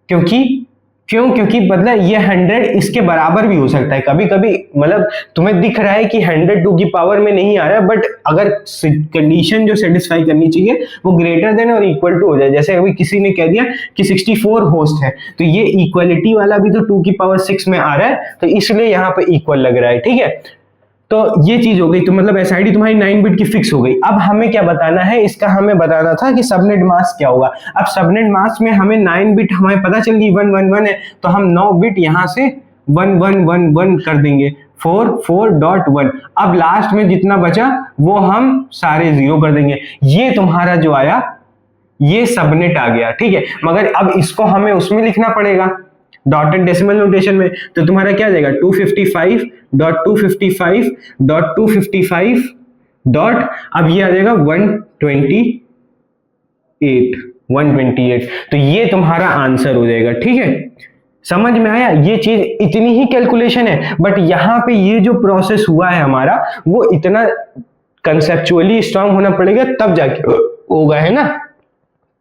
क्योंकि मतलब ये 100 इसके बराबर भी हो सकता है। कभी कभी मतलब तुम्हें दिख रहा है कि 100 2 की पावर में नहीं आ रहा है, बट अगर कंडीशन जो सेटिस्फाई करनी चाहिए वो ग्रेटर देन और इक्वल टू हो जाए। जैसे अभी किसी ने कह दिया कि 64 होस्ट है, तो ये इक्वलिटी वाला भी तो 2 की पावर 6 में आ रहा है, तो इसलिए यहाँ पे इक्वल लग रहा है। ठीक है, तो ये चीज हो गई, तो मतलब SID तुम्हारी 9 बिट की फिक्स हो गई। अब हमें क्या बताना है, इसका हमें बताना था कि सबनेट मास्क क्या होगा। अब सबनेट मास्क में हमें 9 बिट हमें पता चल गई 111 है, तो हम 9 बिट यहाँ से 1111 कर देंगे, 44.1। अब लास्ट में जितना बचा वो हम सारे 0 कर देंगे। ये तुम्हारा जो आया ये सबनेट आ गया। ठीक है, मगर अब इसको हमें उसमें लिखना पड़ेगा डॉटेड डेसिमल नोटेशन में, तो तुम्हारा क्या आ जाएगा 255.255.255 डॉट, अब ये आ जाएगा 128। तो ये तुम्हारा आंसर हो जाएगा। ठीक है, समझ में आया? ये चीज इतनी ही कैलकुलेशन है, बट यहाँ पे ये जो प्रोसेस हुआ है हमारा, वो इतना कंसेप्चुअली स्ट्रांग होना पड़ेगा तब जाके होगा, है ना?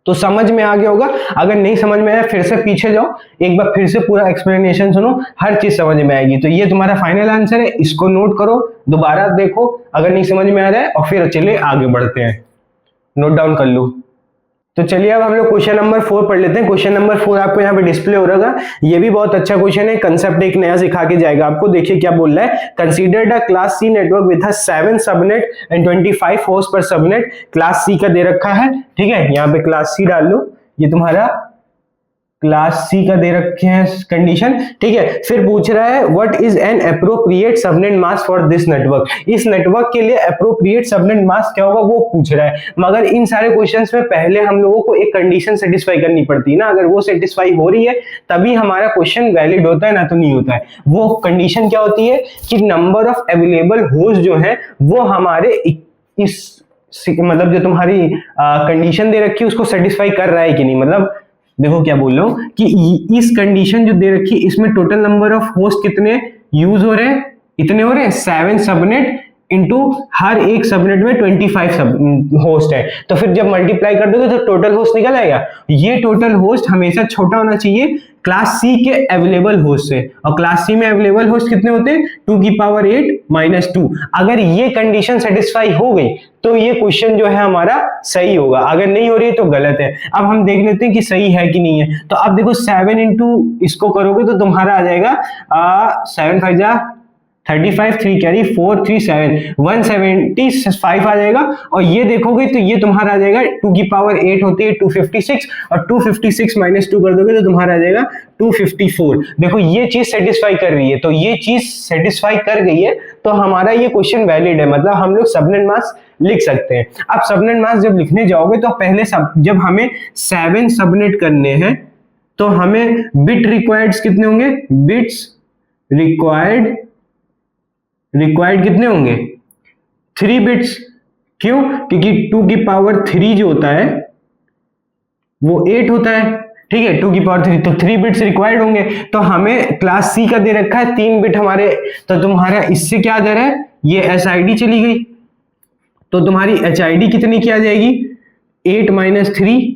तो समझ में आ गया होगा। अगर नहीं समझ में आया फिर से पीछे जाओ, एक बार फिर से पूरा एक्सप्लेनेशन सुनो, हर चीज समझ में आएगी। तो ये तुम्हारा फाइनल आंसर है, इसको नोट करो, दोबारा देखो अगर नहीं समझ में आ रहा है, और फिर चलिए आगे बढ़ते हैं। नोट डाउन कर लो। तो चलिए अब हम लोग क्वेश्चन नंबर 4 पढ़ लेते हैं। क्वेश्चन नंबर 4 आपको यहाँ पे डिस्प्ले हो रहा है। ये भी बहुत अच्छा क्वेश्चन है, कंसेप्ट एक नया सिखा के जाएगा आपको। देखिए क्या बोल रहा है, consider the class C network with 7 subnet and 25 host per subnet. Class C का दे रखा है, ठीक है, यहाँ पे क्लास सी डाल लो, ये तुम्हारा क्लास सी का दे रखे हैं कंडीशन, ठीक है। फिर पूछ रहा है what is an appropriate subnet mask for this network. इस नेटवर्क के लिए एप्रोप्रिएट सबनेट मास्क क्या होगा वो पूछ रहा है। मगर इन सारे क्वेश्चंस में पहले हम लोगों को एक कंडीशन सेटिस्फाई करनी पड़ती है ना, अगर वो सेटिस्फाई हो रही है तभी हमारा क्वेश्चन वैलिड होता है, ना तो नहीं होता है। वो कंडीशन क्या होती है कि नंबर ऑफ अवेलेबल होस्ट जो है वो हमारे इस मतलब जो तुम्हारी कंडीशन दे रखी है उसको सेटिस्फाई कर रहा है कि नहीं। मतलब देखो क्या बोल रहा हूं कि इस कंडीशन जो दे रखी है इसमें टोटल नंबर ऑफ होस्ट कितने यूज हो रहे हैं, इतने हो रहे हैं 7 सबनेट इनटू हर एक सबनेट में 25 सब होस्ट है। तो फिर जब मल्टीप्लाई कर दोगे तो टोटल होस्ट निकल आएगा। ये टोटल होस्ट हमेशा छोटा होना चाहिए क्लास सी के अवेलेबल होस्ट से, और क्लास सी में अवेलेबल होस्ट कितने होते हैं 2 की पावर 8 - 2। अगर ये कंडीशन सेटिस्फाई हो गई तो ये क्वेश्चन जो है हमारा सही होगा, अगर नहीं हो रही तो गलत है। अब हम देख लेते हैं कि सही है कि नहीं है। तो अब देखो 7 इंटू इसको करोगे तो तुम्हारा आ जाएगा 7 5 जा 35, 3 कैरी 4 3 7 175 आ जाएगा। और ये देखोगे तो ये तुम्हारा आ जाएगा 2 की पावर 8 होती है 256, और 256 - 2 कर दोगे तो तुम्हारा आ जाएगा 254। देखो ये चीज सेटिस्फाई कर रही है, तो ये चीज सेटिस्फाई कर गई है तो हमारा ये क्वेश्चन वैलिड है, मतलब हम लोग सबनेट मास्क लिख सकते हैं। अब सबनेट मास्क जब लिखने जाओगे तो पहले जब हमें 7 सबनेट करने हैं तो हमें बिट रिक्वायर्ड कितने होंगे, बिट्स रिक्वायर्ड कितने होंगे 3 बिट्स। क्यों? क्योंकि 2 की पावर 3 जो होता है वो 8 होता है, ठीक है, 2 की पावर 3, तो 3 बिट्स रिक्वायर्ड होंगे। तो हमें क्लास सी का दे रखा है 3 बिट हमारे, तो तुम्हारा इससे क्या दे रहा है, ये एसआईडी चली गई तो तुम्हारी एचआईडी कितनी की आ जाएगी 8 - 3,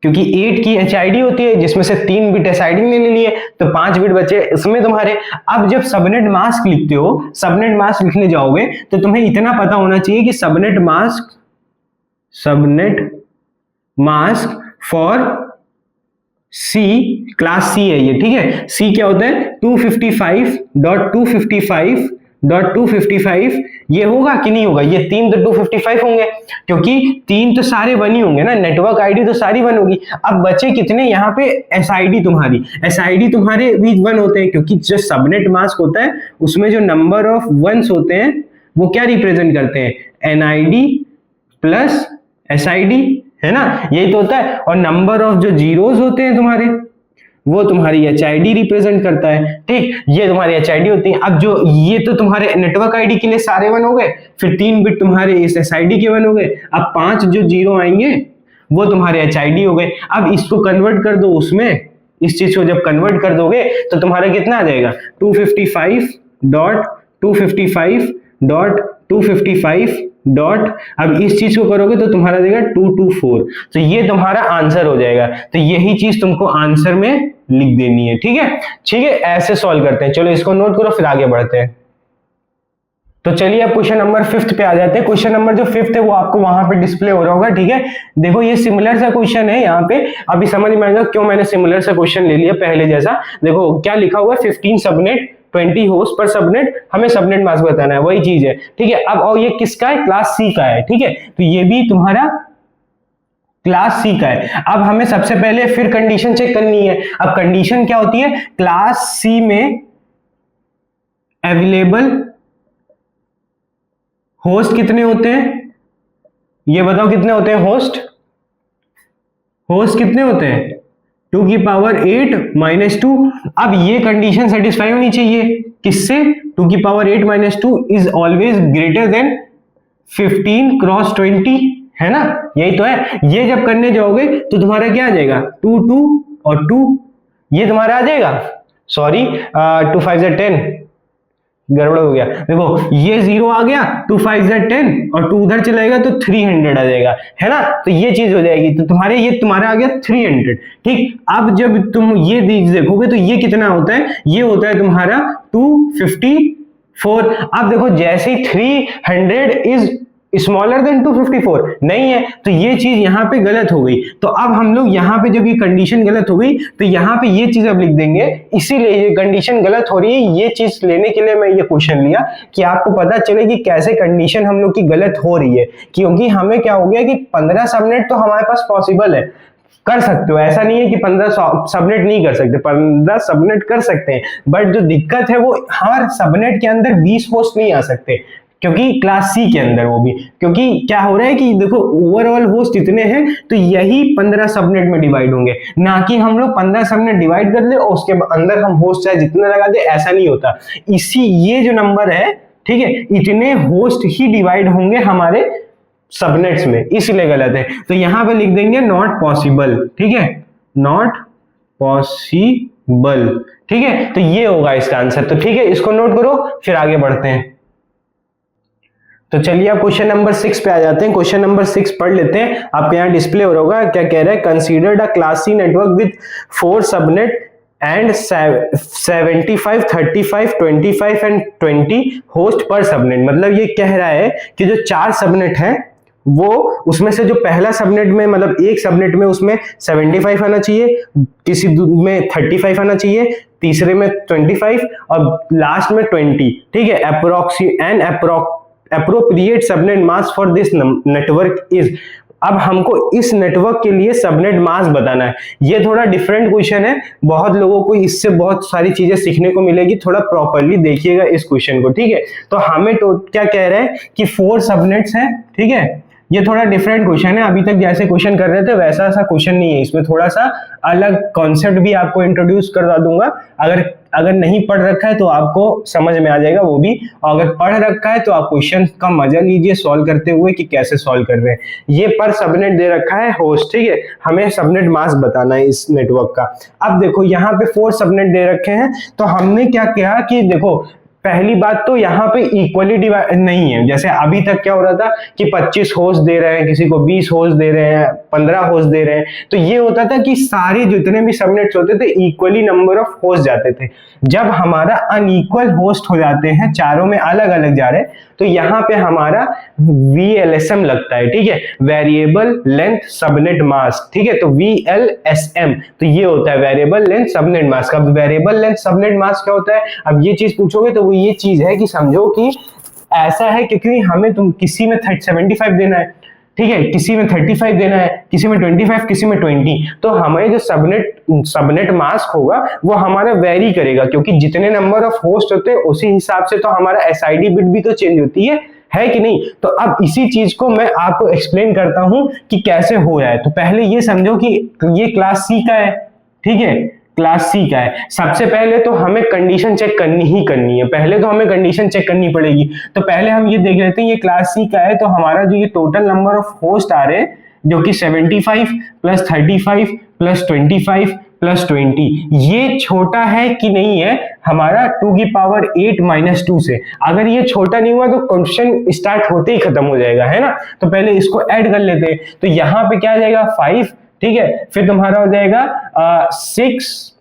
क्योंकि 8 की एचआईडी होती है जिसमें से 3 बिट एसआईडी ने ले लिए तो 5 बिट बचे इसमें तुम्हारे। अब जब सबनेट मास्क लिखते हो, सबनेट मास्क लिखने जाओगे तो तुम्हें इतना पता होना चाहिए कि subnet mask for C, class C है ये, ठीक है। सी क्या होता है 255.255.255 ये होगा कि नहीं होगा, ये 3 तो 255 होंगे क्योंकि 3 तो सारे 1 ही होंगे ना, नेटवर्क आईडी तो सारी 1 होगी। अब बचे कितने यहाँ पे एसआईडी तुम्हारे भी 1 होते हैं, क्योंकि जो सबनेट मास्क होता है उसमें जो नंबर ऑफ वंस होते हैं वो क्या रिप्रेजेंट करते हैं, एनआईडी प्लस एसआईडी, है ना, यही तो होता है। और नंबर ऑफ जो जीरोस होते हैं तुम्हारे वो तुम्हारी एचआईडी रिप्रेजेंट करता है, ठीक, ये तुम्हारी एचआईडी होती है। अब जो ये तो तुम्हारे नेटवर्क आईडी के लिए सारे 1 हो गए, फिर 3 बिट तुम्हारे इस एसआईडी के 1 हो गए, अब 5 जो जीरो आएंगे वो तुम्हारे एचआईडी हो गए। अब इसको कन्वर्ट कर दो उसमें, इस चीज को जब कन्वर्ट कर दोगे तो तुम्हारा कितना आ जाएगा 255.255.255 डॉट, अब इस चीज को करोगे तो तुम्हारा देगा 224। तो ये तुम्हारा आंसर हो जाएगा। तो यही चीज तुमको आंसर में लिख देनी है, ठीक है। ऐसे सॉल्व करते हैं। चलो इसको नोट करो फिर आगे बढ़ते हैं। तो चलिए अब क्वेश्चन नंबर 5 पे आ जाते हैं। क्वेश्चन नंबर जो 5 है वो आपको वहां पे डिस्प्ले हो रहा होगा, ठीक है। देखो ये सिमिलर सा क्वेश्चन है, यहाँ पे अभी समझ में आएगा क्यों मैंने सिमिलर सा क्वेश्चन ले लिया पहले जैसा। देखो क्या लिखा हुआ है 15 सबनेट 20 होस्ट पर सबनेट, हमें सबनेट मास्क बताना है, वही चीज है, ठीक है। अब और ये किसका है, क्लास सी का है, ठीक है। तो ये भी तुम्हारा क्लास सी का है। अब हमें सबसे पहले फिर कंडीशन चेक करनी है। अब कंडीशन क्या होती है, क्लास सी में अवेलेबल होस्ट कितने होते हैं, ये बताओ कितने होते हैं होस्ट कितने होते हैं 2 की पावर 8 - 2। अब ये कंडीशन सेटिस्फाई होनी चाहिए किससे, 2 की power 8 - 2 is always greater than 15 cross 20 है ना, यही तो है। ये जब करने जाओगे तो तुम्हारा क्या आ जाएगा 2 2 और 2, ये तुम्हारा आ जाएगा, सॉरी 2 5 10, गड़बड़ हो गया। देखो ये 0 आ गया, 2 5 10 और 2 उधर चलाएगा तो 300 आ जाएगा, है ना। तो ये चीज हो जाएगी, तो ये तुम्हारा आ गया 300। ठीक, अब जब तुम ये देखोगे तो ये कितना होता है, ये होता है तुम्हारा 254। अब देखो जैसे ही 300 इज स्मॉलर देन 254 नहीं है, तो ये चीज यहाँ पे गलत हो गई। तो अब हम लोग यहाँ पे जब ये कंडीशन गलत हो गई तो यहाँ पे ये चीज अब लिख देंगे, इसीलिए ये कंडीशन गलत हो रही है। ये चीज लेने के लिए मैं ये क्वेश्चन लिया कि आपको पता चले कि कैसे कंडीशन हम लोग की गलत हो रही है, क्योंकि हमें क्या हो गया कि 15 सबनेट तो हमारे पास पॉसिबल है, कर सकते हो, ऐसा नहीं है कि 15 सबनेट नहीं कर सकते, 15 सबनेट कर सकते हैं, बट जो दिक्कत है वो हर सबनेट के अंदर 20 होस्ट नहीं आ सकते, क्योंकि क्लास सी के अंदर वो भी, क्योंकि क्या हो रहा है कि देखो ओवरऑल होस्ट इतने हैं तो यही 15 सबनेट में डिवाइड होंगे, ना कि हम लोग 15 सबनेट डिवाइड कर दे और उसके अंदर हम होस्ट चाहे जितना लगा दे, ऐसा नहीं होता। इसी ये जो नंबर है, ठीक है, इतने होस्ट ही डिवाइड होंगे हमारे सबनेट्स में, इसलिए गलत है। तो यहां पे लिख देंगे नॉट पॉसिबल, ठीक है, नॉट पॉसिबल, ठीक है। तो ये होगा इसका आंसर। तो ठीक है, इसको नोट करो, फिर आगे बढ़ते हैं। तो चलिए अब क्वेश्चन नंबर 6 पे आ जाते हैं। क्वेश्चन नंबर 6 पढ़ लेते हैं, आपके यहाँ डिस्प्ले हो रहा होगा। क्या कह रहा है, considered a class C network with 4 subnet and 75 35 25 and 20 host per subnet. मतलब ये कह रहा है कि जो 4 सबनेट है वो, उसमें से जो पहला सबनेट में, मतलब एक सबनेट में उसमें 75 आना चाहिए, किसी में 35 आना चाहिए, तीसरे में 25 और लास्ट में 20, ठीक है। appropriate subnet mask for this network is. अब हमको इस नेटवर्क के लिए सबनेट मास्क बताना है। ये थोड़ा डिफरेंट क्वेश्चन है, बहुत लोगों को इससे बहुत सारी चीजें सीखने को मिलेगी, थोड़ा प्रॉपर्ली देखिएगा इस क्वेश्चन को, ठीक है। तो हमें तो क्या कह रहे हैं कि 4 सबनेट्स हैं, ठीक है। ये थोड़ा डिफरेंट क्वेश्चन है, अभी तक जैसे क्वेश्चन कर रहे थे वैसा सा क्वेश्चन नहीं है, इसमें थोड़ा सा अलग कॉन्सेप्ट भी आपको इंट्रोड्यूस करवा दूंगा। अगर नहीं पढ़ रखा है तो आपको समझ में आ जाएगा वो भी, और अगर पढ़ रखा है तो आप क्वेश्चन का मजा लीजिए सॉल्व करते हुए कि कैसे सॉल्व कर रहे हैं। ये पर सबनेट दे रखा है होस्ट, ठीक है, हमें सबनेट मास्क बताना है इस नेटवर्क का। अब देखो यहाँ पे 4 सबनेट दे रखे हैं, तो हमने क्या किया कि देखो पहली बात तो यहाँ पे इक्वली डिवाइड नहीं है। जैसे अभी तक क्या हो रहा था कि 25 होस्ट दे रहे हैं, किसी को 20 होस्ट दे रहे हैं, 15 होस्ट दे रहे हैं, तो ये होता था कि सारे जितने भी सबनेट्स होते थे इक्वली नंबर ऑफ होस्ट जाते थे। जब हमारा अनइक्वल होस्ट हो जाते हैं, चारों में अलग अलग जा रहे हैं, तो यहाँ पे हमारा VLSM लगता है, ठीक है, वेरिएबल लेंथ सबनेट मास्क, ठीक है। तो VLSM, तो ये होता है वेरिएबल लेंथ सबनेट मास्क। अब वेरिएबल लेंथ सबनेट मास्क क्या होता है, अब ये चीज पूछोगे तो वो ये चीज है कि समझो कि ऐसा है क्योंकि हमें तुम किसी में 75 देना है, ठीक है, किसी में 35 देना है, किसी में 25, किसी में 20, तो हमें जो सबनेट मास्क होगा वो हमारा वेरी करेगा, क्योंकि जितने नंबर ऑफ होस्ट होते हैं उसी हिसाब से तो हमारा SID बिट भी तो चेंज होती है कि नहीं। तो अब इसी चीज को मैं आपको एक्सप्लेन करता हूं कि कैसे हो रहा है। तो पहले ये समझो कि ये क्लास सी का है, ठीक है, क्लास सी का है। सबसे पहले तो हमें कंडीशन चेक करनी है, पहले तो हमें कंडीशन चेक करनी पड़ेगी। तो पहले हम ये देख लेते हैं, ये क्लास सी का है, तो हमारा जो ये टोटल नंबर ऑफ होस्ट आ रहे हैं जो कि 75 प्लस 35 प्लस 25 प्लस 20, ये छोटा है कि नहीं है हमारा 2 की पावर 8 माइनस 2 से। अगर ये छोटा नहीं हुआ तो क्वेश्चन स्टार्ट होते ही खत्म हो जाएगा, है ना। तो पहले इसको ऐड कर लेते हैं, तो यहाँ पे क्या आ जाएगा 5, ठीक है, फिर तुम्हारा हो जाएगा 10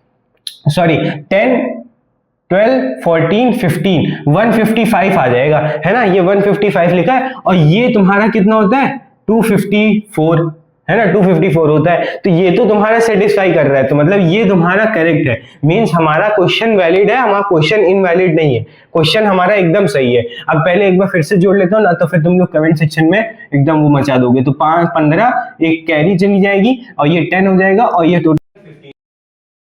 12 14 15 155 आ जाएगा, है ना। ये 155 लिखा है, और ये तुम्हारा कितना होता है 254, है ना, 254 होता है। तो ये तो तुम्हारा सेटिस्फाई कर रहा है, तो मतलब ये तुम्हारा करेक्ट है, मींस हमारा क्वेश्चन वैलिड है, हमारा क्वेश्चन इनवैलिड नहीं है, क्वेश्चन हमारा एकदम सही है। अब पहले एक बार फिर से जोड़ लेता हूं ना, तो फिर तुम लोग कमेंट सेक्शन में एकदम वो मचा दोगे। तो 15 एक कैरी चली जाएगी और ये 10 हो जाएगा, और ये टोटल 15,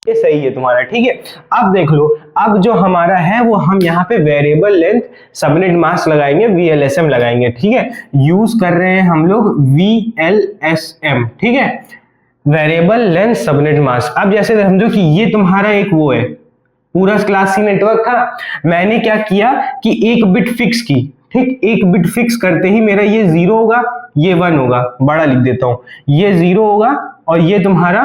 ये सही है तुम्हारा, ठीक है। अब देख लो, अब जो हमारा है वो हम यहाँ पे वेरिएबल लेंथ सबनेट मास्क लगाएंगे, VLSM लगाएंगे, ठीक है। यूज कर रहे हैं हम लोग VLSM, ठीक है, वेरिएबल लेंथ सबनेट मास्क। अब जैसे समझो कि ये तुम्हारा एक वो है, पूरा क्लास सी नेटवर्क था, मैंने क्या किया कि एक बिट फिक्स की, ठीक, एक बिट फिक्स करते ही मेरा ये 0 होगा, ये 1 होगा, बड़ा लिख देता हूं, ये 0 होगा और ये तुम्हारा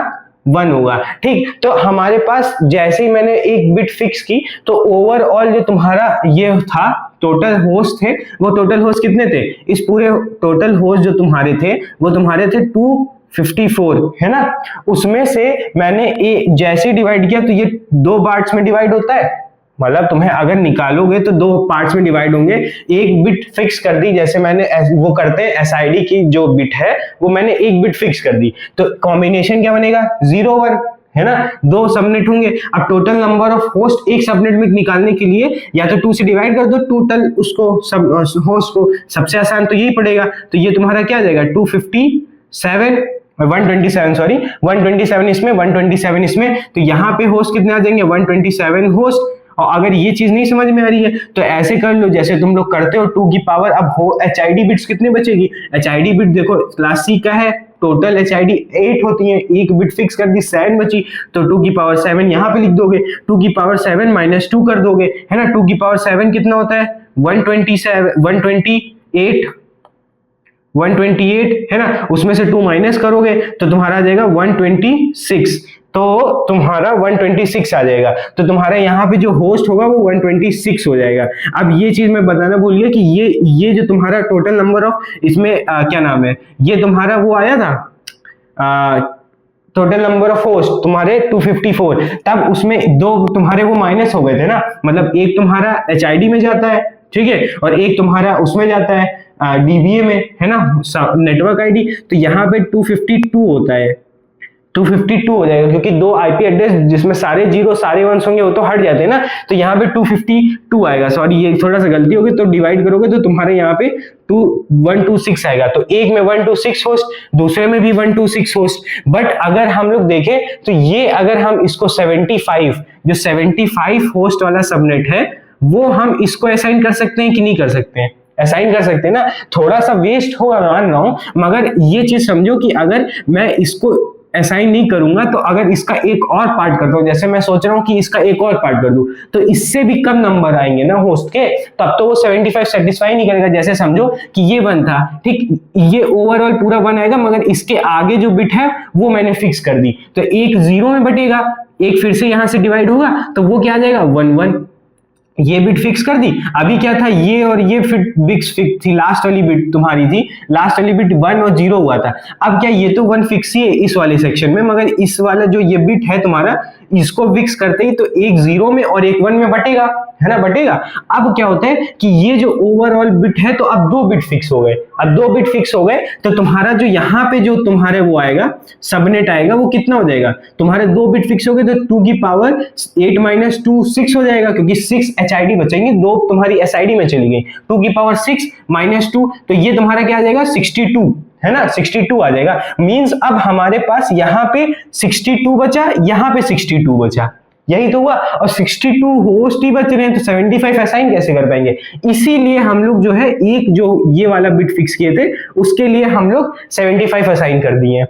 1 होगा। ठीक, तो हमारे पास जैसे ही मैंने एक बिट फिक्स की तो ओवरऑल जो तुम्हारा ये था टोटल होस्ट थे, वो टोटल होस्ट कितने थे, इस पूरे टोटल होस्ट जो तुम्हारे थे वो तुम्हारे थे 254, है ना। उसमें से मैंने जैसे डिवाइड किया तो ये 2 पार्ट्स में डिवाइड होता है, मतलब तुम्हें अगर निकालोगे तो 2 पार्ट्स में डिवाइड होंगे। एक बिट फिक्स कर दी, जैसे मैंने वो करते हैं एसआईडी की जो बिट है वो मैंने एक बिट फिक्स कर दी, तो कॉम्बिनेशन क्या बनेगा 0 1, है ना। 2 सबनेट होंगे। अब टोटल नंबर ऑफ होस्ट एक सबनेट में निकालने के लिए या तो 2 से डिवाइड कर दो टोटल उसको सब होस्ट को, सबसे आसान तो यही पड़ेगा। तो ये तुम्हारा क्या आ जाएगा 257 127 सॉरी 127 इसमें 127 इसमें, तो यहाँ पे होस्ट कितने आ जाएंगे 127 होस्ट। और अगर ये चीज नहीं समझ में आ रही है तो ऐसे कर लो जैसे तुम लोग करते हो 2 की पावर, अब हो HID बिट्स कितने बचेगी, HID बिट देखो क्लास C का है, टोटल HID 8 होती है, एक बिट फिक्स कर दी 7 बची, तो 2 की पावर 7 यहाँ पे लिख दोगे, 2 की पावर 7 माइनस 2 कर दोगे, है ना। 2 की पावर 7 कितना होता है 128 है ना, उसमें से 2 माइनस करोगे तो तुम्हारा आ जाएगा 126, तो तुम्हारा 126 आ जाएगा, तो तुम्हारा यहाँ पे जो होस्ट होगा वो 126 हो जाएगा। अब ये चीज मैं बताना भूल गया कि ये जो तुम्हारा टोटल नंबर ऑफ इसमें क्या नाम है, ये तुम्हारा वो आया था टोटल नंबर ऑफ होस्ट तुम्हारे 254, तब उसमें 2 तुम्हारे वो माइनस हो गए थे ना, मतलब एक तुम्हारा HID में जाता है, ठीक है, और एक तुम्हारा उसमें जाता है DBA में, है ना, नेटवर्क आईडी। तो यहाँ पे 252 होता है, 252 हो जाएगा क्योंकि 2 IP एड्रेस जिसमें सारे 0 सारे 1 होंगे वो तो हट जाते हैं ना, तो यहाँ पे 252 आएगा। सॉरी ये थोड़ा सा गलती होगी, तो डिवाइड करोगे तो तुम्हारे यहाँ पे 126 आएगा, तो एक में 126 होस्ट, दूसरे में भी 126 होस्ट। बट अगर हम लोग देखें तो ये अगर हम इसको 75 जो 75 होस्ट वाला सबनेट है वो हम इसको असाइन कर सकते हैं कि नहीं कर सकते हैं, असाइन कर सकते हैं ना। थोड़ा सा वेस्ट होगा मान रहा हूं, मगर ये चीज समझो कि अगर मैं इसको असाइन नहीं करूंगा तो अगर इसका एक और पार्ट करता हूं, जैसे मैं सोच रहा हूं कि इसका एक और पार्ट कर दूं, तो इससे भी कम नंबर आएंगे ना होस्ट के, तब तो वो 75 सेटिस्फाई नहीं करेगा। जैसे समझो कि ये 1 था, ठीक, ये ओवरऑल पूरा 1 आएगा, मगर इसके आगे जो बिट है वो मैंने फिक्स कर दी, तो एक 0 में बटेगा, एक फिर से यहां से डिवाइड होगा, तो वो क्या आ जाएगा 1 1, ये बिट फिक्स कर दी। अभी क्या था ये और ये बिट्स फिक्स थी, लास्ट वाली बिट तुम्हारी थी, लास्ट वाली बिट 1 और 0 हुआ था। अब क्या ये तो 1 फिक्स ही है इस वाले सेक्शन में, मगर इस वाला जो ये बिट है तुम्हारा, इसको फिक्स करते ही तो एक 0 में और एक 1 में बटेगा, है ना, बटेगा। अब क्या होता है कि ये जो ओवरऑल बिट है तो अब 2 बिट फिक्स हो गए, अब 2 बिट फिक्स हो गए तो तुम्हारा जो यहाँ पे जो तुम्हारे वो आएगा सबनेट आएगा वो कितना हो जाएगा, तुम्हारे 2 बिट फिक्स हो गए तो 2 की पावर 8 माइनस 2 6 हो जाएगा, क्योंकि 6 HID बचेंगे, 2 तुम्हारी SID में चली गई, 2 की पावर 6 माइनस 2, तो ये तुम्हारा क्या आ जाएगा 62, है ना, 62 आ जाएगा। मींस अब हमारे पास यहाँ पे 62 बचा, यहाँ पे 62 बचा, यही तो हुआ, और 62 होस्ट ही बच रहे हैं तो 75 असाइन कैसे कर पाएंगे। इसीलिए हम लोग जो है एक जो ये वाला बिट फिक्स किए थे उसके लिए हम लोग 75 असाइन कर दिए हैं।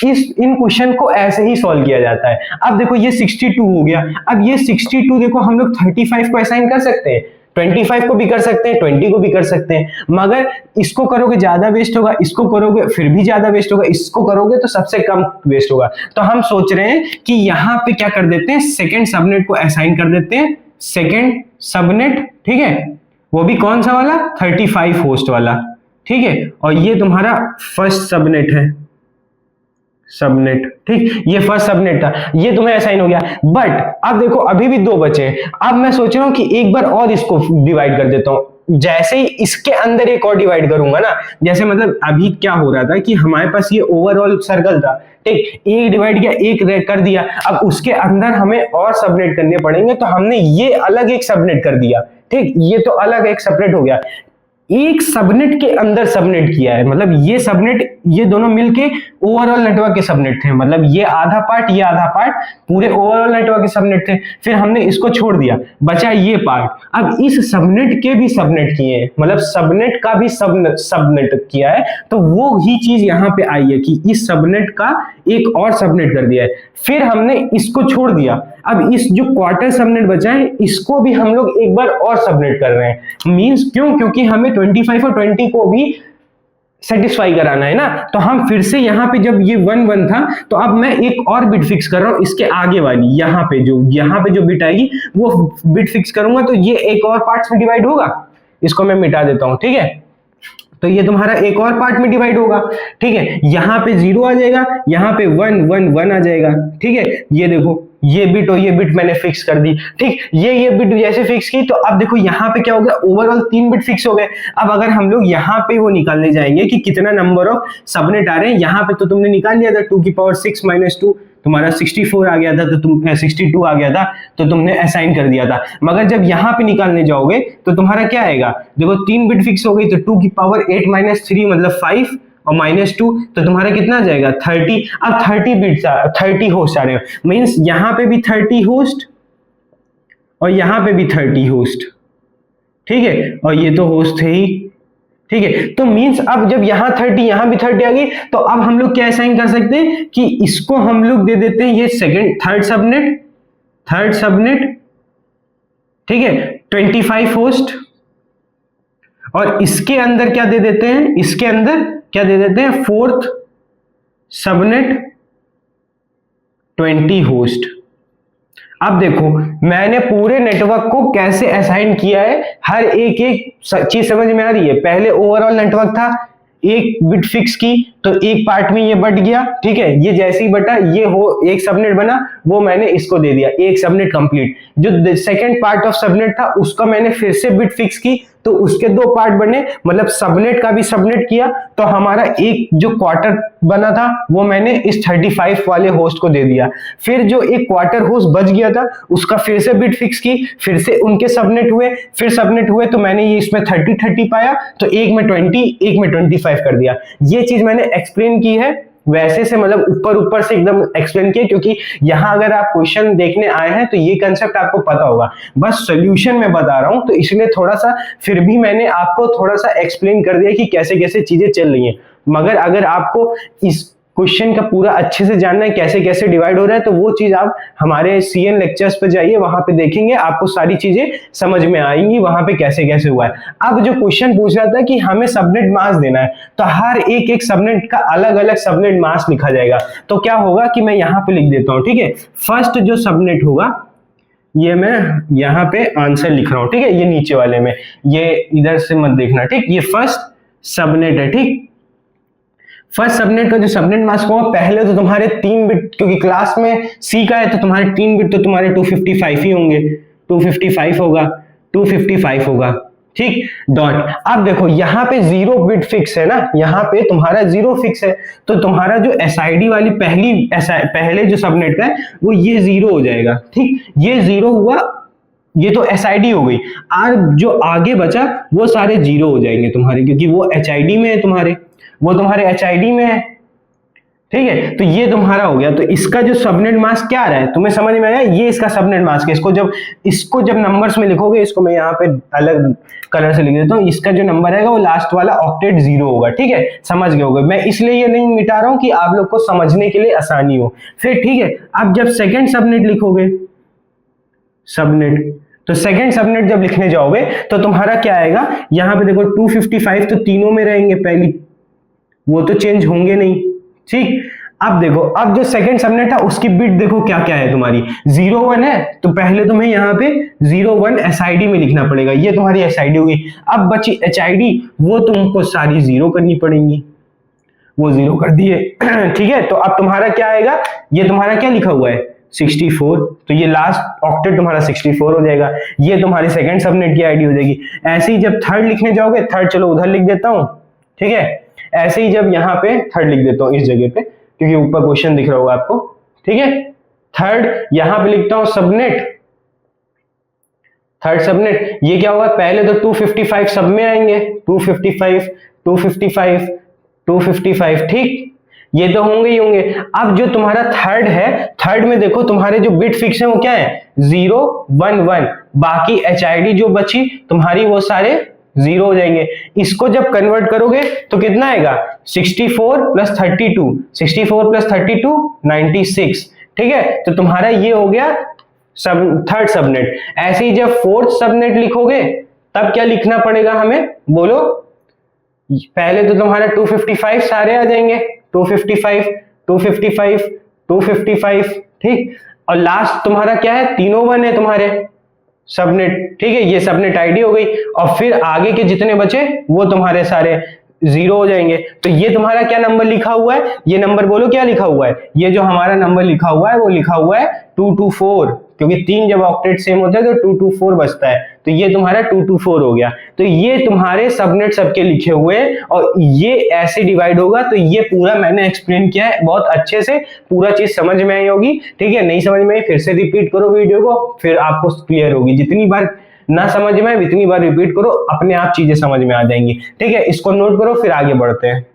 इन क्वेश्चन को ऐसे ही सॉल्व किया जाता है। अब देखो ये 62 हो गया, अब ये 62 देखो हम लोग 35 को असाइन कर सकते हैं, 25 को भी कर सकते हैं, 20 को भी कर सकते हैं, मगर इसको करोगे ज्यादा वेस्ट होगा, इसको करोगे फिर भी ज्यादा वेस्ट होगा, इसको करोगे तो सबसे कम वेस्ट होगा। तो हम सोच रहे हैं कि यहाँ पे क्या कर देते हैं, सेकेंड सबनेट को असाइन कर देते हैं, सेकेंड सबनेट, ठीक है, वो भी कौन सा वाला 35 होस्ट वाला, ठीक है, और ये तुम्हारा फर्स्ट सबनेट है, सबनेट, ठीक, ये फर्स्ट सबनेट था, ये तुम्हें असाइन हो गया। बट अब देखो अभी भी 2 बचे, अब मैं सोच रहा हूं कि एक बार और इसको डिवाइड कर देता हूं, जैसे ही इसके अंदर एक और डिवाइड करूंगा ना, जैसे मतलब अभी क्या हो रहा था कि हमारे पास ये ओवरऑल सर्कल था, ठीक, एक डिवाइड किया, एक कर दिया, अब उसके अंदर हमें और सबनेट करने पड़ेंगे, तो हमने ये अलग एक सबनेट कर दिया, ठीक, ये तो अलग एक सेपरेट हो गया। एक सबनेट के अंदर सबनेट किया है, मतलब ये सबनेट, ये दोनों मिलके ओवरऑल नेटवर्क के सबनेट थे, मतलब ये आधा पार्ट ये आधा पार्ट पूरे ओवरऑल नेटवर्क के सबनेट थे। फिर हमने इसको छोड़ दिया, बचा ये पार्ट। अब इस सबनेट के भी सबनेट किए हैं, मतलब सबनेट का भी सबनेट किया है, तो वो ही चीज यहाँ पे आई है कि इस सबनेट का एक और सबनेट कर दिया है। फिर हमने इसको छोड़ दिया, अब इस जो क्वार्टर सबनेट बचा है इसको भी हम लोग एक बार और सबनेट कर रहे हैं। मींस क्यों? क्योंकि हमें 25 और 20 को भी सेटिस्फाई कराना है ना। तो हम फिर से यहाँ पे जब ये 1 1 था, तो अब मैं एक और बिट फिक्स कर रहा हूँ इसके आगे वाली, यहाँ पे जो बिट आएगी वो बिट फिक्स करूंगा, तो ये एक और पार्ट्स में डिवाइड होगा। इसको मैं मिटा देता हूँ, ठीक है। तो ये तुम्हारा एक और पार्ट में डिवाइड होगा, ठीक है। यहाँ पे 0 आ जाएगा, यहाँ पे 1 1 1 आ जाएगा, ठीक है। ये देखो ये बिट और ये बिट मैंने फिक्स कर दी, ठीक। ये बिट जैसे फिक्स की, तो अब देखो यहाँ पे क्या हो गया, ओवरऑल 3 बिट फिक्स हो गए। अब अगर हम लोग यहाँ पे वो निकालने जाएंगे कि कितना नंबर ऑफ सबनेट आ रहे हैं, यहाँ पे तो तुमने निकाल लिया था 2 की पावर 6 माइनस 2, तुम्हारा 64 आ गया था, तो तुम 62 आ गया था, तो तुमने असाइन कर दिया था। मगर जब यहाँ पे निकालने जाओगे तो तुम्हारा क्या आएगा, देखो 3 बिट फिक्स हो गई, तो 2 की पावर 8 माइनस 3 मतलब 5 और माइनस 2, तो तुम्हारा कितना आ जाएगा 30। अब 30 बिट्स 30 होस्ट आ रहे हैं, मीन्स यहाँ पे भी 30 होस्ट और यहाँ पे भी 30 होस्ट, ठीक है। और ये तो होस्ट थे ही, ठीक है। तो मींस अब जब यहाँ 30 यहाँ भी 30 आ गई, तो अब हम लोग क्या असाइन कर सकते हैं कि इसको हम लोग दे देते हैं ये थर्ड सबनेट, ठीक है, 25 होस्ट। और इसके अंदर क्या दे देते हैं, इसके अंदर क्या दे देते हैं, फोर्थ सबनेट 20 होस्ट। अब देखो मैंने पूरे नेटवर्क को कैसे असाइन किया है, हर एक चीज समझ में आ रही है। पहले ओवरऑल नेटवर्क था, एक बिट फिक्स की तो एक पार्ट में ये बट गया, ठीक है। ये जैसे ही बटा ये हो एक सबनेट बना, वो मैंने इसको दे दिया, एक सबनेट कंप्लीट। जो सेकंड पार्ट ऑफ सबनेट था उसका मैंने फिर से बिट फिक्स की, तो उसके 2 पार्ट बने, मतलब सबनेट का भी सबनेट किया, तो हमारा एक जो क्वार्टर बना था वो मैंने इस 35 वाले होस्ट को दे दिया। फिर जो एक क्वार्टर होस्ट बच गया था उसका फिर से बिट फिक्स की, फिर से उनके सबनेट हुए, फिर सबनेट हुए, तो मैंने ये इसमें 30 पाया, तो एक में 20 एक में 25 कर दिया। ये चीज मैंने एक्सप्लेन की है वैसे से, मतलब ऊपर से एकदम एक्सप्लेन किया, क्योंकि यहां अगर आप क्वेश्चन देखने आए हैं तो ये कंसेप्ट आपको पता होगा, बस सॉल्यूशन में बता रहा हूं, तो इसलिए थोड़ा सा फिर भी मैंने आपको थोड़ा सा एक्सप्लेन कर दिया कि कैसे कैसे चीजें चल रही हैं। मगर अगर आपको इस क्वेश्चन का पूरा अच्छे से जानना है कैसे कैसे डिवाइड हो रहा है, तो वो चीज आप हमारे सीएन लेक्चर्स पे जाइए, वहां पे देखेंगे, आपको सारी चीजें समझ में आएंगी वहां पे कैसे कैसे हुआ है। अब जो क्वेश्चन पूछ रहा था कि हमें सबनेट मास देना है, तो हर एक सबनेट का अलग अलग सबनेट मास लिखा जाएगा। तो क्या होगा कि मैं यहाँ पे लिख देता हूँ, ठीक है। फर्स्ट जो सबनेट होगा ये मैं यहाँ पे आंसर लिख रहा हूँ, ठीक है, ये नीचे वाले में, ये इधर से मत देखना, ठीक। ये फर्स्ट सबनेट है, ठीक। फर्स्ट सबनेट का जो सबनेट मास्क होगा, पहले तो तुम्हारे 3 बिट, क्योंकि क्लास में सी का है तो तुम्हारे 3 बिट तो तुम्हारे 255 ही होंगे, 255 होगा, ठीक। डॉट। अब देखो यहाँ पे 0 बिट फिक्स है ना, यहाँ पे तुम्हारा 0 फिक्स है, तो तुम्हारा जो एसआईडी वाली पहले जो सबनेट का है वो ये 0 हो जाएगा, ठीक। ये 0 हुआ, ये तो एसआईडी हो गई, और जो आगे बचा वो सारे 0 हो जाएंगे तुम्हारे, क्योंकि वो एचआईडी में है, तुम्हारे एचआईडी में है, ठीक है। तो ये तुम्हारा हो गया। तो इसका जो सबनेट मास्क क्या आ रहा है तुम्हें समझ में आया, ये इसका सबनेट मास्क है। इसको जब नंबर्स में लिखोगे, इसको मैं यहाँ पे अलग कलर से लिख देता हूँ, इसका जो नंबर है वो लास्ट वाला ऑक्टेट 0 होगा, ठीक है। समझ गए होगे, मैं इसलिए ये नहीं मिटा रहा हूँ कि आप लोग को समझने के लिए आसानी हो। फिर ठीक है, अब जब सेकेंड सबनेट लिखोगे, तो सेकंड सबनेट जब लिखने जाओगे तो तुम्हारा क्या आएगा, यहाँ पे देखो 255 तो तीनों में रहेंगे, पहली वो तो चेंज होंगे नहीं, ठीक। अब देखो, अब जो सेकंड सबनेट था उसकी बिट देखो क्या क्या है तुम्हारी, 0 1 है, तो पहले तुम्हें यहाँ पे 0 1 एसआईडी में लिखना पड़ेगा, ये तुम्हारी एसआईडी होगी। अब बची एचआईडी, वो तुमको सारी 0 करनी पड़ेंगी, वो 0 कर दिए, ठीक है। तो अब तुम्हारा क्या आएगा, ये तुम्हारा क्या लिखा हुआ है 64, तो ये लास्ट ऑक्टेट तुम्हारा 64 हो जाएगा, ये तुम्हारी सेकंड सबनेट की आईडी हो जाएगी। ऐसे ही जब थर्ड लिखने जाओगे, थर्ड चलो उधर लिख देता हूं, ठीक है। ऐसे ही जब यहाँ पे थर्ड लिख देता हूं इस जगह पे, क्योंकि ऊपर क्वेश्चन दिख रहा होगा आपको, ठीक है। थर्ड यहाँ पे लिखता हूं सबनेट थर्ड सबनेट। ये क्या होगा, पहले तो 255 सब में आएंगे, 255 255 255, ठीक, ये तो होंगे ही होंगे। अब जो तुम्हारा थर्ड है, थर्ड में देखो तुम्हारे जो बिट फिक्स है वो क्या है, 0 1 1, बाकी HID जो बची तुम्हारी वो सारे 0 हो जाएंगे। इसको जब कन्वर्ट करोगे तो कितना आएगा, 64 प्लस 32, 64 प्लस 32 96, ठीक है। तो तुम्हारा ये हो गया थर्ड सबनेट। ऐसे ही जब फोर्थ सबनेट लिखोगे तब क्या लिखना पड़ेगा हमें, बोलो। पहले तो तुम्हारा 255 सारे आ जाएंगे, 255 255 255, ठीक, और लास्ट तुम्हारा क्या है, तीनों 1 है तुम्हारे सबनेट, ठीक है, ये सबनेट आईडी हो गई। और फिर आगे के जितने बचे वो तुम्हारे सारे 0 हो जाएंगे। तो ये तुम्हारा क्या नंबर लिखा हुआ है, ये नंबर बोलो क्या लिखा हुआ है, ये जो हमारा नंबर लिखा हुआ है वो लिखा हुआ है 224, क्योंकि 3 जब ऑक्टेट सेम होते हैं तो 224 बचता है, तो ये तुम्हारा 224 हो गया। तो ये तुम्हारे सबनेट सबके लिखे हुए हैं और ये ऐसे डिवाइड होगा। तो ये पूरा मैंने एक्सप्लेन किया है बहुत अच्छे से, पूरा चीज समझ में आई होगी, ठीक है। नहीं समझ में आई फिर से रिपीट करो वीडियो को, फिर आपको क्लियर होगी। जितनी बार ना समझ में आए इतनी बार रिपीट करो, अपने आप चीजें समझ में आ जाएंगी, ठीक है। इसको नोट करो, फिर आगे बढ़ते हैं।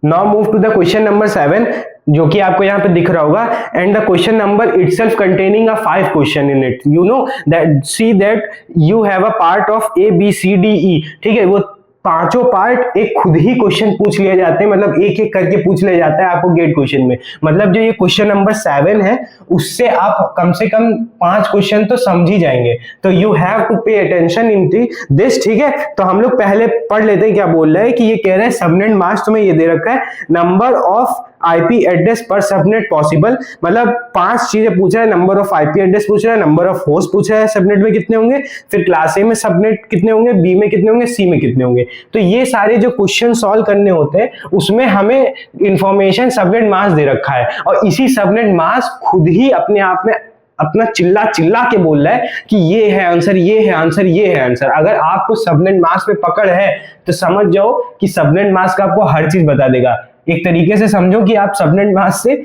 Now move to the question number 7, जो कि आपको यहाँ पे दिख रहा होगा। And the question number itself containing a 5 question in it, you know that, see that you have a part of ABCDE, ठीक है। वो पांचों पार्ट एक खुद ही क्वेश्चन पूछ लिए जाते हैं, मतलब एक एक करके पूछ लिया जाता है आपको गेट क्वेश्चन में। मतलब जो ये क्वेश्चन नंबर 7 है उससे आप कम से कम 5 क्वेश्चन तो समझ ही जाएंगे। तो you have to pay attention in this, ठीक है। तो हम लोग पहले पढ़ लेते हैं क्या बोल रहा है, कि ये कह रहा है सबनेट मास्क तुम्हें ये दे रखा है, नंबर ऑफ IP एड्रेस पर सबनेट पॉसिबल, मतलब 5 चीजें पूछ रहा है। नंबर ऑफ IP एड्रेस पूछ रहा है, नंबर ऑफ होस्ट पूछ रहा है सबनेट में कितने होंगे, फिर क्लास A में सबनेट कितने होंगे, B में कितने होंगे, C में कितने होंगे। तो ये सारे जो क्वेश्चन सॉल्व करने होते हैं उसमें हमें इंफॉर्मेशन सबनेट मास्क दे रखा है, और इसी सबनेट मास्क खुद ही अपने आप में अपना चिल्ला चिल्ला के बोल रहा है कि ये है आंसर, ये है आंसर, ये है आंसर। अगर आपको सबनेट मास्क पे पकड़ है तो समझ जाओ कि सबनेट मास्क आपको हर चीज बता देगा। एक तरीके से समझो कि आप सबनेट मास्क से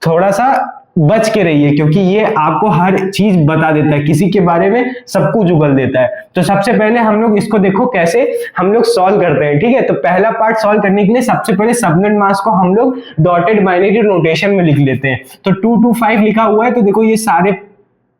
थोड़ा सा बच के रहिए, क्योंकि ये आपको हर चीज बता देता है, किसी के बारे में सब कुछ उगल देता है। तो सबसे पहले हम लोग इसको देखो कैसे हम लोग सॉल्व करते हैं, ठीक है। तो पहला पार्ट सॉल्व करने के लिए सबसे पहले सबनेट मास्क को हम लोग डॉटेड बाइनरी नोटेशन में लिख लेते हैं। तो 225 लिखा हुआ है, तो देखो ये सारे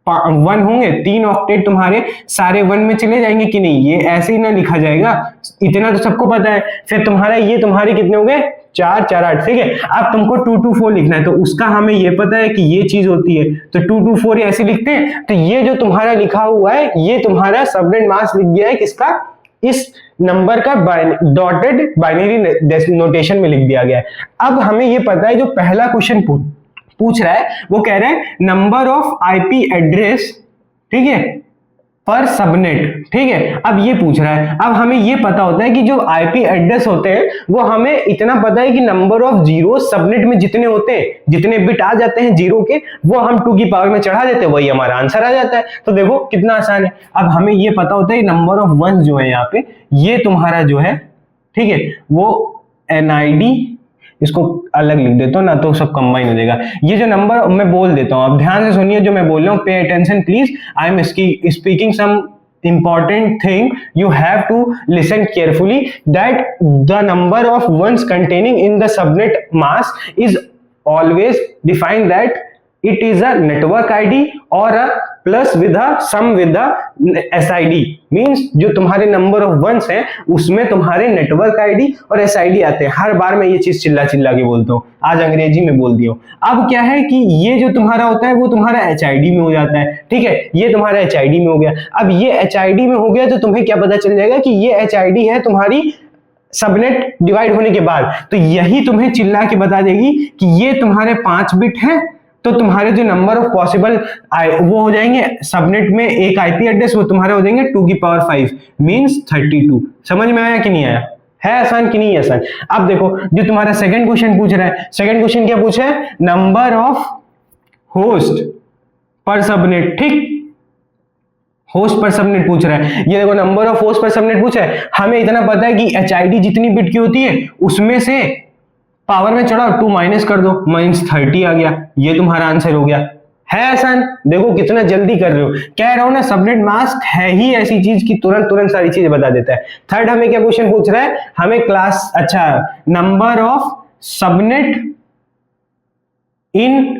1 होंगे, 3 ऑक्टेट तुम्हारे सारे 1 में चले जाएंगे कि नहीं, ये ऐसे ही ना लिखा जाएगा, इतना तो सबको पता है। फिर तुम्हारा ये तुम्हारे कितने होंगे, 4 4 8, ठीक है। अब तुमको 224 लिखना है, तो उसका हमें ये पता है कि ये चीज होती है, तो 224 ऐसे लिखते हैं। तो ये जो तुम्हारा लिखा हुआ है ये तुम्हारा सबनेट मास्क लिख गया है, किसका, इस नंबर का डॉटेड बाइनरी नोटेशन में लिख दिया गया है। अब हमें ये पता है जो पहला क्वेश्चन पूछ रहा है वो कह रहा है नंबर ऑफ IP एड्रेस, ठीक है, पर सबनेट, ठीक है। अब ये पूछ रहा है, अब हमें ये पता होता है कि जो IP एड्रेस होते हैं वो हमें इतना पता है कि नंबर ऑफ जीरो सबनेट में जितने होते हैं, जितने बिट आ जाते हैं जीरो के, वो हम 2 की पावर में चढ़ा देते हैं, वही हमारा आंसर आ जाता है। तो देखो कितना आसान है। अब हमें ये पता होता है नंबर ऑफ 1 जो है यहाँ पे, ये तुम्हारा जो है, ठीक है, वो NID, इसको अलग लिख देता हूं ना तो सब कंबाइन हो जाएगा। ये जो नंबर मैं बोल देता हूं, अब ध्यान से सुनिए जो मैं बोल रहा हूं, pay attention please, I am speaking some important thing, you have to listen carefully, that the number of ones containing in the subnet mask is always defined that it is a network ID or a plus with a sum with the SID, means जो तुम्हारे नंबर ऑफ वंस हैं उसमें तुम्हारे नेटवर्क आईडी और SID आते हैं। हर बार मैं ये चीज चिल्ला चिल्ला के बोलता हूँ, आज अंग्रेजी में बोल दिया हूँ। अब क्या है कि ये जो तुम्हारा होता है वो तुम्हारा HID में हो जाता है, ठीक है, ये तुम्हारा HID में हो गया। अब ये HID में हो गया तो तुम्हें क्या पता चल जाएगा कि ये HID है तुम्हारी सबनेट डिवाइड होने के बाद, तो यही तुम्हें चिल्ला के बता देगी कि ये तुम्हारे 5 बिट है। तो तुम्हारे जो नंबर ऑफ पॉसिबल वो हो जाएंगे सबनेट में एक IP एड्रेस, वो तुम्हारे हो जाएंगे 2 की पावर 5 मींस 32। समझ में आया कि नहीं आया, है आसान कि नहीं आसान। अब देखो जो तुम्हारा सेकंड क्वेश्चन पूछ रहा है, सेकंड क्वेश्चन क्या पूछा है, number of host per subnet, ठीक, होस्ट पर सबनेट पूछ रहा है। ये देखो number of host per subnet पूछा है, हमें इतना पता है कि HID जितनी बिट की होती है उसमें से पावर में चढ़ाओ 2 माइनस कर दो, माइनस 30 आ गया, ये तुम्हारा आंसर हो गया, है आसान, देखो कितना जल्दी कर रहे हो, कह रहा हूं ना सबनेट मास्क है ही ऐसी चीज की तुरंत सारी चीजें बता देता है। थर्ड हमें क्या क्वेश्चन पूछ रहा है, हमें क्लास अच्छा number of subnet in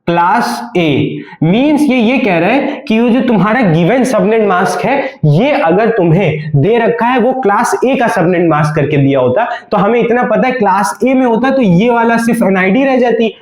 class A, means ये कह रहा है कि ये जो तुम्हारा गिवन सबनेट मास्क है, ये अगर तुम्हें दे रखा है वो क्लास ए का सबनेट मास्क करके दिया होता तो हमें इतना पता है क्लास ए में होता तो ये वाला सिर्फ एनआईडी रह जाती,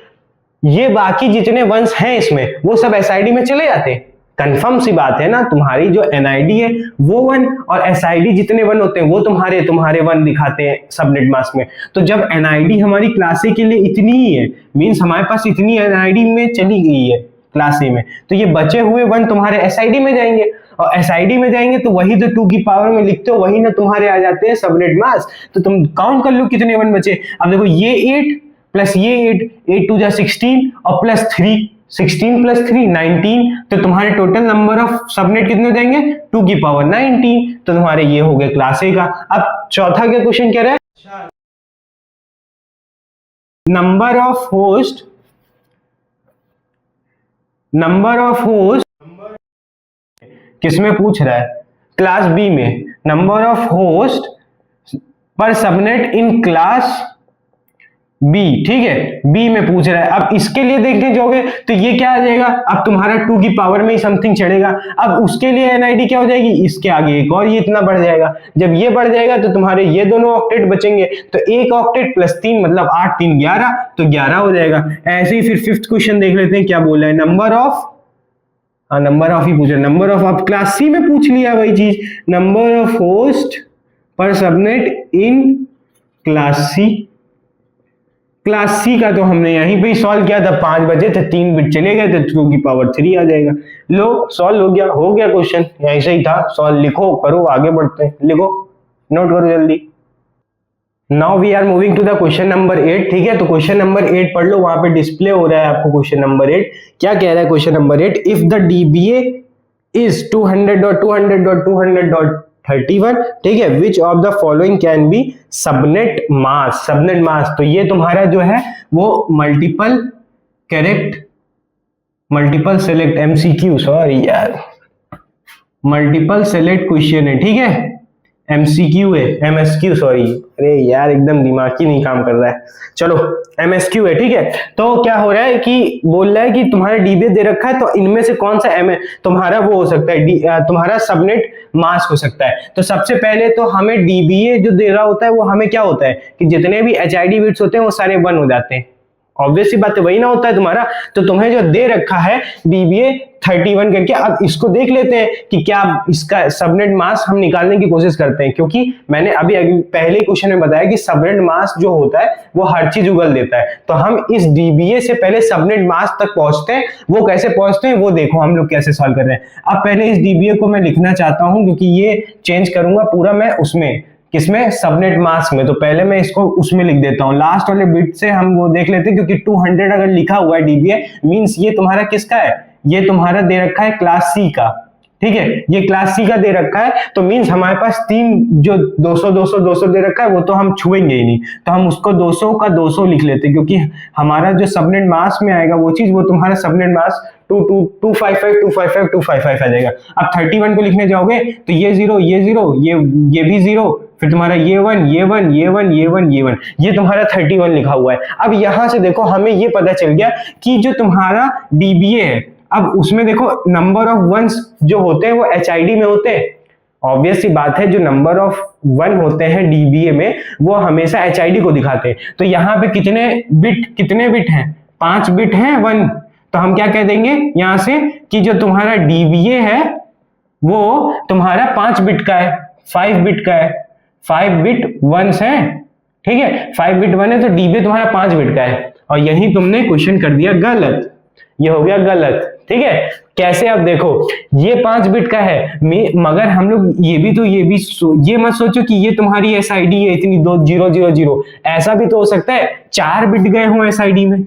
ये बाकी जितने वंस हैं इसमें वो सब एसआईडी में चले जाते। कंफर्म सी बात है ना, तुम्हारी जो एनआईडी है वो वन और एसआईडी जितने वन होते हैं वो तुम्हारे वन दिखाते हैं सबनेट मास्क में। तो जब एनआईडी हमारी क्लास ए के लिए इतनी ही है, मींस हमारे पास इतनी एनआईडी में चली गई है क्लास ए में, तो ये बचे हुए वन तुम्हारे एसआईडी में जाएंगे और एसआईडी में जाएंगे तो वही तो 2 की पावर में लिखते हो वही ना तुम्हारे आ जाते हैं सबनेट मास्क। तो तुम काउंट कर लो कितने वन बचे। अब देखो ये 8 प्लस ये 8 2 जा 16 और प्लस 3 16 प्लस 3 19, तो तुम्हारे टोटल नंबर ऑफ सबनेट कितने हो जाएंगे 2 की पावर 19, तो तुम्हारे ये हो गए क्लास ए का। अब चौथा क्या क्वेश्चन कह रहा है, नंबर ऑफ होस्ट किसमें पूछ रहा है, क्लास बी में, number of host per subnet in class B, ठीक है बी में पूछ रहा है। अब इसके लिए देखने जाओगे तो ये क्या आ जाएगा, अब तुम्हारा 2 की पावर में ही समथिंग चढ़ेगा, अब उसके लिए एनआईडी क्या हो जाएगी, इसके आगे एक और ये इतना बढ़ जाएगा, जब ये बढ़ जाएगा तो तुम्हारे ये दोनों ऑक्टेट बचेंगे, तो एक ऑक्टेट प्लस 3 मतलब 8 3 11, तो 11 हो जाएगा। ऐसे ही फिर फिफ्थ क्वेश्चन देख लेते हैं क्या बोला है, नंबर ऑफ ही पूछा, नंबर ऑफ आप क्लास सी में पूछ लिया वही चीज, number of host per subnet in class C का तो हमने यहीं पे ही सॉल्व किया था, 5 बजे थे 3 बिट चले गए थे 2 की पावर 3 आ जाएगा। लो सॉल्व हो गया क्वेश्चन, यहीं से ही था सॉल्व, लिखो करो आगे बढ़ते हैं, लिखो नोट करो जल्दी। Now we are moving to the question number 8, ठीक है तो क्वेश्चन नंबर 8 पढ़ लो, वहां पे डिस्प्ले हो रहा है आपको क्वेश्चन नंबर 8 क्या कह रहा है। Question number 8, if the DBA is 200.200.231, ठीक है, which of the following can be subnet mask, तो ये तुम्हारा जो है वो मल्टीपल सेलेक्ट एमसीक्यू, सॉरी यार मल्टीपल सेलेक्ट क्वेश्चन है, ठीक है एमसीक्यू है, एमएसक्यू सॉरी, अरे यार एकदम दिमाग ही नहीं काम कर रहा है, चलो एमएसक्यू है, ठीक है। तो क्या हो रहा है कि बोल रहा है कि तुम्हारा डीबीए दे रखा है तो इनमें से कौन सा तुम्हारा वो हो सकता है, तुम्हारा सबनेट मास्क हो सकता है। तो सबसे पहले तो हमें डीबीए जो दे रहा होता है वो हमें क्या होता है कि जितने भी एचआईडी बिट्स होते हैं वो सारे 1 हो जाते हैं, ऑब्वियस सी बात है वही ना होता है तुम्हारा। तो तुम्हें जो दे रखा है डीबीए 31 करके, अब इसको देख लेते हैं कि क्या इसका सबनेट मास्क हम निकालने की कोशिश करते हैं, क्योंकि मैंने अभी पहले क्वेश्चन में बताया कि सबनेट मास्क जो होता है वो हर चीज उगल देता है, तो हम इस डीबीए से पहले सबनेट मास्क तक पहुंचते हैं। वो कैसे पहुंचते हैं वो देखो हम लोग कैसे सॉल्व कर रहे हैं। अब पहले इस डीबीए को मैं लिखना चाहता हूं क्योंकि ये चेंज करूंगा पूरा मैं उसमें, किसमें, सबनेट मास्क में, तो पहले मैं इसको उसमें लिख देता हूं, लास्ट वाले बिट से हम वो देख लेते हैं, क्योंकि 200 अगर लिखा हुआ है डीबीए मींस ये तुम्हारा किसका है, ये तुम्हारा दे रखा है क्लास सी का, ठीक है ये क्लास सी का दे रखा है, तो मींस हमारे पास 3 जो 200 200 200 दे रखा है वो तो हम छुएंगे ही नहीं, तो हम उसको 200 का 200 लिख लेते हैं, क्योंकि हमारा जो सबनेट मास्क में आएगा वो चीज वो तुम्हारा सबनेट मास्क 255 आ जाएगा। अब 31 को लिखने जाओगे तो ये 0 ये 0 ये भी 0, फिर तुम्हारा ये 1 ये 1 ये 1 ये 1 ये 1, ये तुम्हारा 31 लिखा हुआ है। अब यहां से देखो हमें ये पता चल गया कि जो तुम्हारा डीबीए है, अब उसमें देखो नंबर ऑफ वंस जो होते हैं वो एचआईडी में होते हैं, ऑब्वियस सी बात है जो नंबर ऑफ 1 होते हैं डीबीए में वो हमेशा एचआईडी को दिखाते हैं। तो यहाँ पे कितने बिट हैं, 5 बिट हैं 1, तो हम क्या कह देंगे यहां से कि जो तुम्हारा डीबीए है वो तुम्हारा 5 बिट का है, 5 बिट का है, 5 बिट वंस है, ठीक है 5 बिट 1 है तो डीबीए तुम्हारा 5 बिट का है, और यही तुमने क्वेश्चन कर दिया गलत, ये हो गया गलत, ठीक है। कैसे, अब देखो ये 5 बिट का है मगर हम लोग ये मत सोचो कि ये तुम्हारी एसआईडी है इतनी 2000, ऐसा भी तो हो सकता है 4 बिट गए हो एसआईडी में,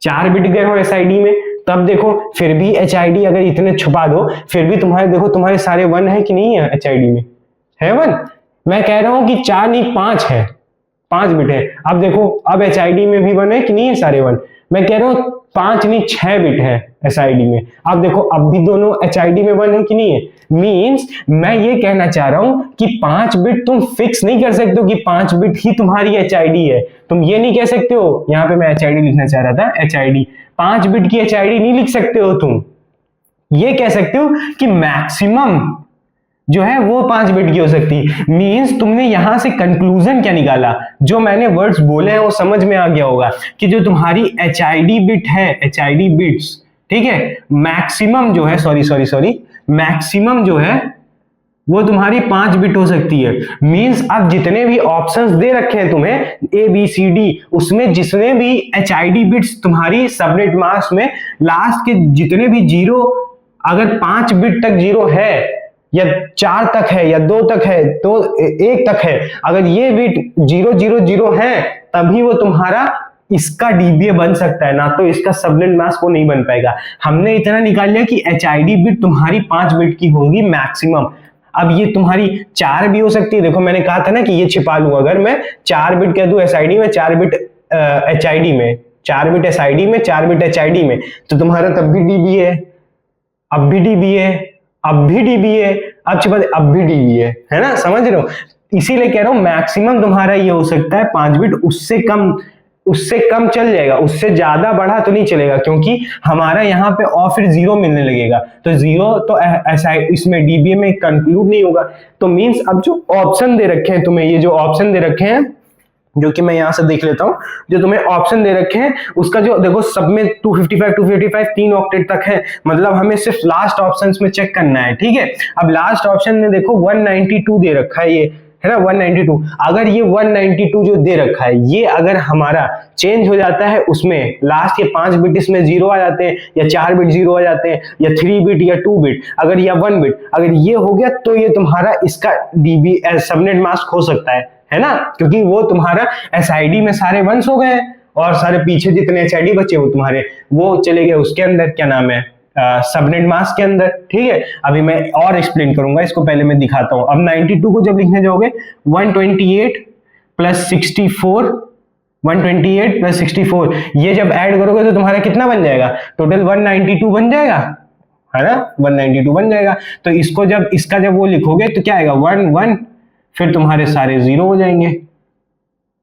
4 बिट गए हो एसआईडी में, तब देखो फिर भी एचआईडी अगर इतने छुपा दो फिर भी तुम्हारे देखो तुम्हारे सारे 1 है कि नहीं है एचआईडी में, है 1, मैं कह रहा हूं कि 4 नहीं 5 है, 5 बिट है। अब देखो, अब HID में भी 1 है कि नहीं है, सारे 1। मैं कह रहा हूँ 5 नहीं 6 बिट है SID में। अब देखो, अब भी दोनों HID में 1 है कि नहीं है। मींस मैं ये कहना चाह रहा हूं कि 5 बिट तुम फिक्स नहीं कर सकते हो कि 5 बिट ही तुम्हारी HID है। तुम ये नहीं कह सकते हो, यहां पे मैं HID लिखना चाह रहा था, HID 5 बिट की HID नहीं लिख सकते हो तुम। ये कह सकते हो कि मैक्सिमम जो है वो 5 बिट की हो सकती है। मींस तुमने यहां से कंक्लूजन क्या निकाला, जो मैंने वर्ड्स बोले हैं वो समझ में आ गया होगा कि जो तुम्हारी HID बिट है, HID बिट्स, ठीक है, मैक्सिमम जो है, सॉरी मैक्सिमम जो है वो तुम्हारी 5 बिट हो सकती है। मींस अब जितने भी ऑप्शंस दे रखे हैं तुम्हें ABCD, उसमें जितने भी HID बिट्स तुम्हारी सबनेट मास्क में लास्ट के जितने भी जीरो, अगर 5 बिट तक जीरो है या 4 तक है या 2 तक है तो 1 तक है, अगर ये बिट 000 है तभी वो तुम्हारा इसका DBA बन सकता है, ना तो इसका सबनेट मास्क वो नहीं बन पाएगा। हमने इतना निकाल लिया कि HID बिट तुम्हारी 5 बिट की होगी मैक्सिमम। अब ये तुम्हारी 4 भी हो सकती है। देखो मैंने कहा था ना कि ये छिपा लूं, अगर मैं 4 बिट कह दूं SID में, 4 बिट HID में, 4 बिट SID में, 4 बिट HID में, तो तुम्हारा तब भी DBA है, अब भी DBA है, अब भी DBA है, अब छिपा अब भी DBA है ना, समझ रहे हो। इसीलिए कह रहा हूं मैक्सिमम तुम्हारा ये हो सकता है 5 बिट, उससे कम चल जाएगा, उससे ज्यादा बढ़ा तो नहीं चलेगा, क्योंकि हमारा यहाँ पे और फिर 0 मिलने लगेगा, तो 0 तो ऐसा इसमें DBA में कंक्लूड नहीं होगा। तो मींस अब जो ऑप्शन दे रखे हैं तुम्हें, ये जो ऑप्शन दे रखे हैं, जो कि मैं यहां से देख लेता हूं, जो तुम्हें ऑप्शन दे रखे हैं उसका जो देखो, सब में 255 3 ऑक्टेट तक है, मतलब हमें सिर्फ लास्ट ऑप्शंस में चेक करना है, ठीक है। अब लास्ट ऑप्शन में देखो 192 दे रखा है, ये है ना 192। अगर ये 192 जो दे रखा है, ये अगर हमारा चेंज हो जाता है, उसमें लास्ट के 5 बिट इसमें 0 आ जाते हैं, या 4 बिट 0 आ जाते हैं, या 3 बिट या 2 बिट, अगर या 1 बिट अगर ये हो गया, तो ये तुम्हारा इसका DB सबनेट मास्क हो सकता है ना, क्योंकि वो तुम्हारा SID में सारे 1s हो गए और सारे पीछे जितने HID बचे वो तुम्हारे वो चले गए उसके अंदर, क्या नाम है, सबनेट मास्क के अंदर, ठीक है। अभी मैं और एक्सप्लेन करूंगा इसको, पहले मैं दिखाता हूं। अब 92 को जब लिखने जाओगे, 128 प्लस 64, 128 प्लस 64, ये जब ऐड करोगे तो तुम्हारा कितना बन जाएगा, टोटल 192 बन जाएगा, है ना, 192 बन जाएगा। तो इसको जब इसका जब वो लिखोगे तो क्या आएगा, 1 1, फिर तुम्हारे सारे 0 हो जाएंगे,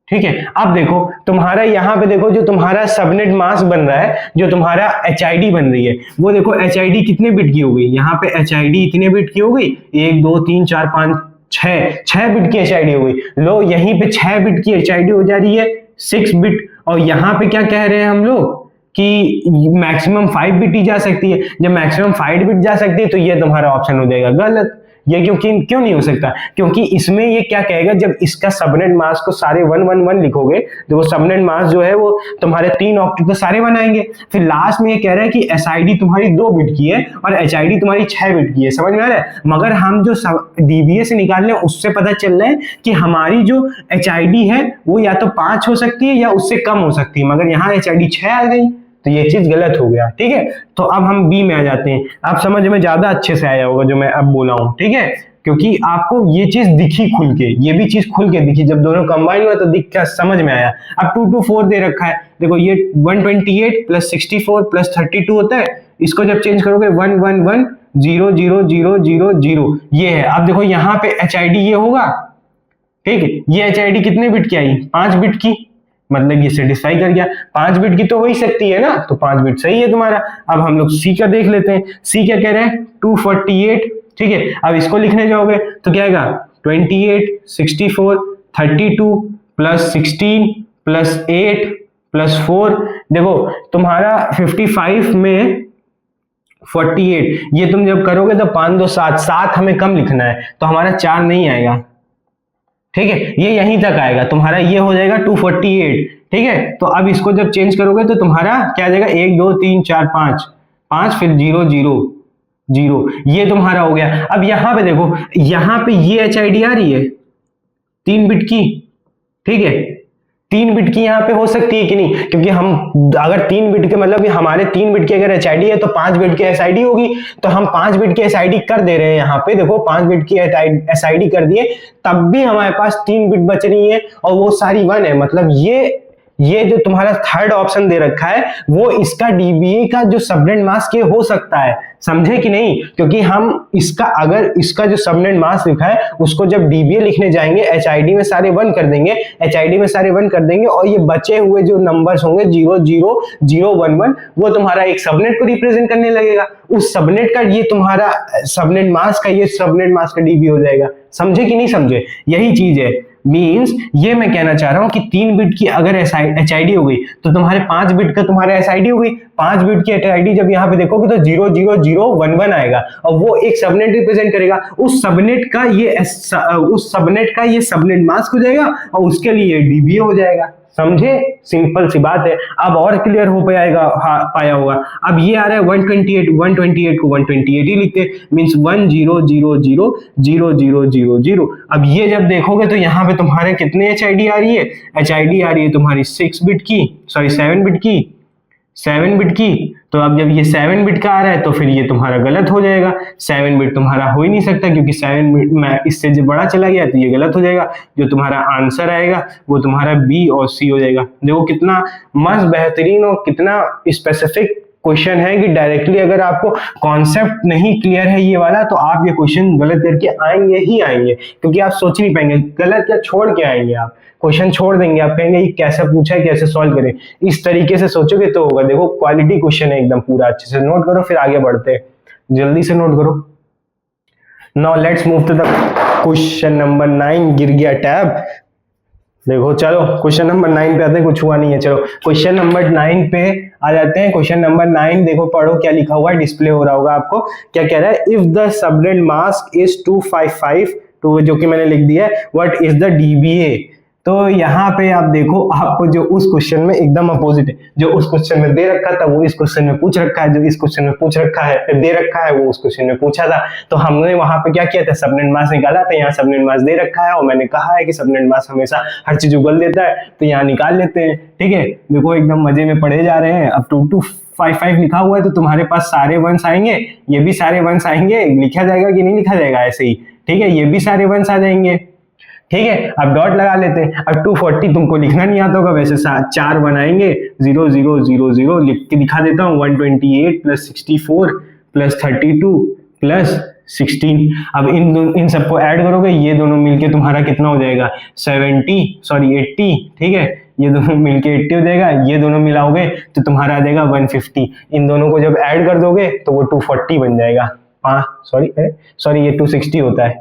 ठीक है। अब देखो तुम्हारा यहाँ पे देखो, जो तुम्हारा सबनेट मास्क बन रहा है, जो तुम्हारा HID बन रही है, वो देखो HID कितने बिट की हो गई, यहाँ पे HID इतने बिट की हो गई, 1 2 3 4 5 6 बिट की HID हो गई। लो यहीं पे 6 बिट की HID हो जा रही है, 6 बिट, और यहाँ पे क्या कह रहे हैं हम लोग कि मैक्सिमम 5 बिट ही जा सकती है। जब मैक्सिमम 5 बिट जा सकती है तो ये तुम्हारा ऑप्शन हो जाएगा गलत। ये क्यों नहीं हो सकता, क्योंकि इसमें ये क्या कहेगा, जब इसका सबनेट मास्क को सारे 111 लिखोगे, देखो सबनेट मास्क जो है वो तुम्हारे 3 ऑक्टेट तो सारे 1 आएंगे, फिर लास्ट में ये कह रहा है कि SID तुम्हारी 2 बिट की है और HID तुम्हारी 6 बिट की है, समझ में आ रहा है। मगर हम जो DBA से निकाल रहे हैं उससे पता चल रहा है कि हमारी जो HID है वो या तो 5 हो सकती है या उससे कम हो सकती है, मगर यहाँ HID 6 आ गई, तो ये चीज गलत हो गया, ठीक है। तो अब हम B में आ जाते हैं। आप समझ में ज्यादा अच्छे से आया होगा जो मैं अब बोला हूं, ठीक है, क्योंकि आपको ये चीज दिखी खुल के, ये भी चीज खुल के दिखी, जब दोनों कंबाइन हुआ तो दिख क्या समझ में आया। अब 224 दे रखा है, देखो ये 128 प्लस 64 प्लस 32 होता है, इसको जब चेंज करोगे 111 0 0 0 0 0, ये है। अब देखो यहाँ पे HID ये होगा, ठीक है, ये HID कितने बिट की आई, 5 बिट की, मतलब ये सेटिस्फाई कर गया, 5 बिट की तो हो ही सकती है ना, तो 5 बिट सही है तुम्हारा। अब हम लोग C का देख लेते हैं, C क्या कह रहे हैं, 248, ठीक है। अब इसको लिखने जाओगे तो क्या आएगा, 28 64 32 प्लस 16 प्लस 8 प्लस 4, देखो तुम्हारा 55 में 48, ये तुम जब करोगे तो 5 2 7, 7 हमें कम लिखना है तो हमारा 4 नहीं आएगा, ठीक है, ये यहीं तक आएगा तुम्हारा, ये हो जाएगा 248, ठीक है। तो अब इसको जब चेंज करोगे तो तुम्हारा क्या आ जाएगा, 1 2 3 4 5 5, फिर 0 0 0, ये तुम्हारा हो गया। अब यहां पे देखो, यहां पे ये HID आ रही है 3 बिट की, ठीक है, 3 बिट की यहाँ पे हो सकती है कि नहीं, क्योंकि हम अगर 3 बिट के मतलब हमारे 3 बिट की अगर एचआईडी है तो 5 बिट की एसआईडी होगी, तो हम 5 बिट की एसआईडी कर दे रहे हैं यहाँ पे, देखो 5 बिट की एसआईडी कर दिए, तब भी हमारे पास 3 बिट बच रही है और वो सारी 1 है। मतलब ये जो तुम्हारा थर्ड ऑप्शन दे रखा है वो इसका डीबीए का जो सबनेट मास्क ये हो सकता है, समझे कि नहीं? क्योंकि हम इसका अगर इसका जो सबनेट मास्क लिखा है उसको जब डीबीए लिखने जाएंगे एचआईडी में सारे 1 कर देंगे, एचआईडी में सारे 1 कर देंगे और ये बचे हुए जो नंबर्स होंगे 0 0 0 1 1 वो तुम्हारा एक सबनेट को रिप्रेजेंट करने लगेगा। उस सबनेट का ये तुम्हारा सबनेट मास्क का ये सबनेट मास्क का डीबीए हो जाएगा, समझे कि नहीं समझे? यही चीज है। मींस ये मैं कहना चाह रहा हूं कि 3 बिट की अगर एचआईडी हो गई तो तुम्हारे 5 बिट का तुम्हारा एसआईडी हो गई। 5 बिट की एचआईडी जब यहाँ पे देखोगे तो 0 0 0 1 1 आएगा और वो एक सबनेट रिप्रेजेंट करेगा। उस सबनेट का ये सबनेट मास्क हो जाएगा और उसके लिए डीबीए हो जाएगा, समझे? सिंपल सी बात है। अब और क्लियर हो पाया होगा। अब ये आ रहा है 128 को 128 ही लिखते, मींस 1 0 0 0 0 0 0 0। अब ये जब देखोगे तो यहाँ पे तुम्हारे कितने एचआईडी आ रही है? एचआईडी आ रही है तुम्हारी 7 बिट की। तो अब जब ये 7 बिट का आ रहा है तो फिर ये तुम्हारा गलत हो जाएगा। 7 बिट तुम्हारा हो ही नहीं सकता क्योंकि 7 बिट में इससे जो बड़ा चला गया तो ये गलत हो जाएगा। जो तुम्हारा आंसर आएगा वो तुम्हारा बी और सी हो जाएगा। देखो कितना मस्त बेहतरीन और कितना स्पेसिफिक क्वेश्चन है कि डायरेक्टली अगर आपको कॉन्सेप्ट नहीं क्लियर है ये वाला तो आप ये क्वेश्चन गलत करके आएंगे ही आएंगे, क्योंकि आप सोच नहीं पाएंगे, गलत क्या छोड़ के आएंगे, आप क्वेश्चन छोड़ देंगे, आप कहेंगे ये कैसे पूछा है, कैसे सॉल्व करें। इस तरीके से सोचोगे तो होगा। देखो क्वालिटी क्वेश्चन है एकदम पूरा, अच्छे से नोट करो फिर आगे बढ़ते हैं, जल्दी से नोट करो। Now let's move to the question number 9। गिर गया टैब, देखो चलो क्वेश्चन नंबर 9 पे आते हैं, कुछ हुआ नहीं है। चलो क्वेश्चन नंबर 9 पे आ जाते हैं। क्वेश्चन नंबर 9 देखो, पढ़ो क्या लिखा हुआ है, डिस्प्ले हो रहा होगा आपको। क्या कह रहा है? If the subnet mask is 255 तो जो कि मैंने लिख दिया है, व्हाट इज द डीबीए। तो यहाँ पे आप देखो, आपको जो उस क्वेश्चन में एकदम अपोजिट है, जो उस क्वेश्चन में दे रखा था वो इस क्वेश्चन में पूछ रखा है, जो इस क्वेश्चन में पूछ रखा है दे रखा है वो उस क्वेश्चन में पूछा था। तो हमने वहां पे क्या किया था? सबनेट मास्क निकाला था। यहाँ सबनेट मास्क दे रखा है और मैंने कहा है कि सबनेट मास्क हमेशा हर चीज उगल देता है, तो यहाँ निकाल लेते हैं। ठीक है, देखो एकदम मजे में पढ़े जा रहे हैं। अब 2255 लिखा हुआ है तो तुम्हारे पास सारे 1s आएंगे, ये भी सारे 1s आएंगे। लिखा जाएगा कि नहीं लिखा जाएगा? ऐसे ही, ठीक है, ये भी सारे 1s आ जाएंगे। ठीक है, अब डॉट लगा लेते हैं। अब 240 तुमको लिखना नहीं आता होगा, वैसे 4 बनाएंगे, 0 0 0 0 लिख के दिखा देता हूँ। 128 प्लस 64 प्लस 32 प्लस 16। अब इन सबको ऐड करोगे, ये दोनों मिलके तुम्हारा कितना हो जाएगा? 80। ठीक है, ये दोनों मिलके 80 हो जाएगा। ये दोनों मिलाओगे तो तुम्हारा आ जाएगा 150। इन दोनों को जब ऐड कर दोगे तो वो 240 बन जाएगा। सॉरी ये 260 होता है।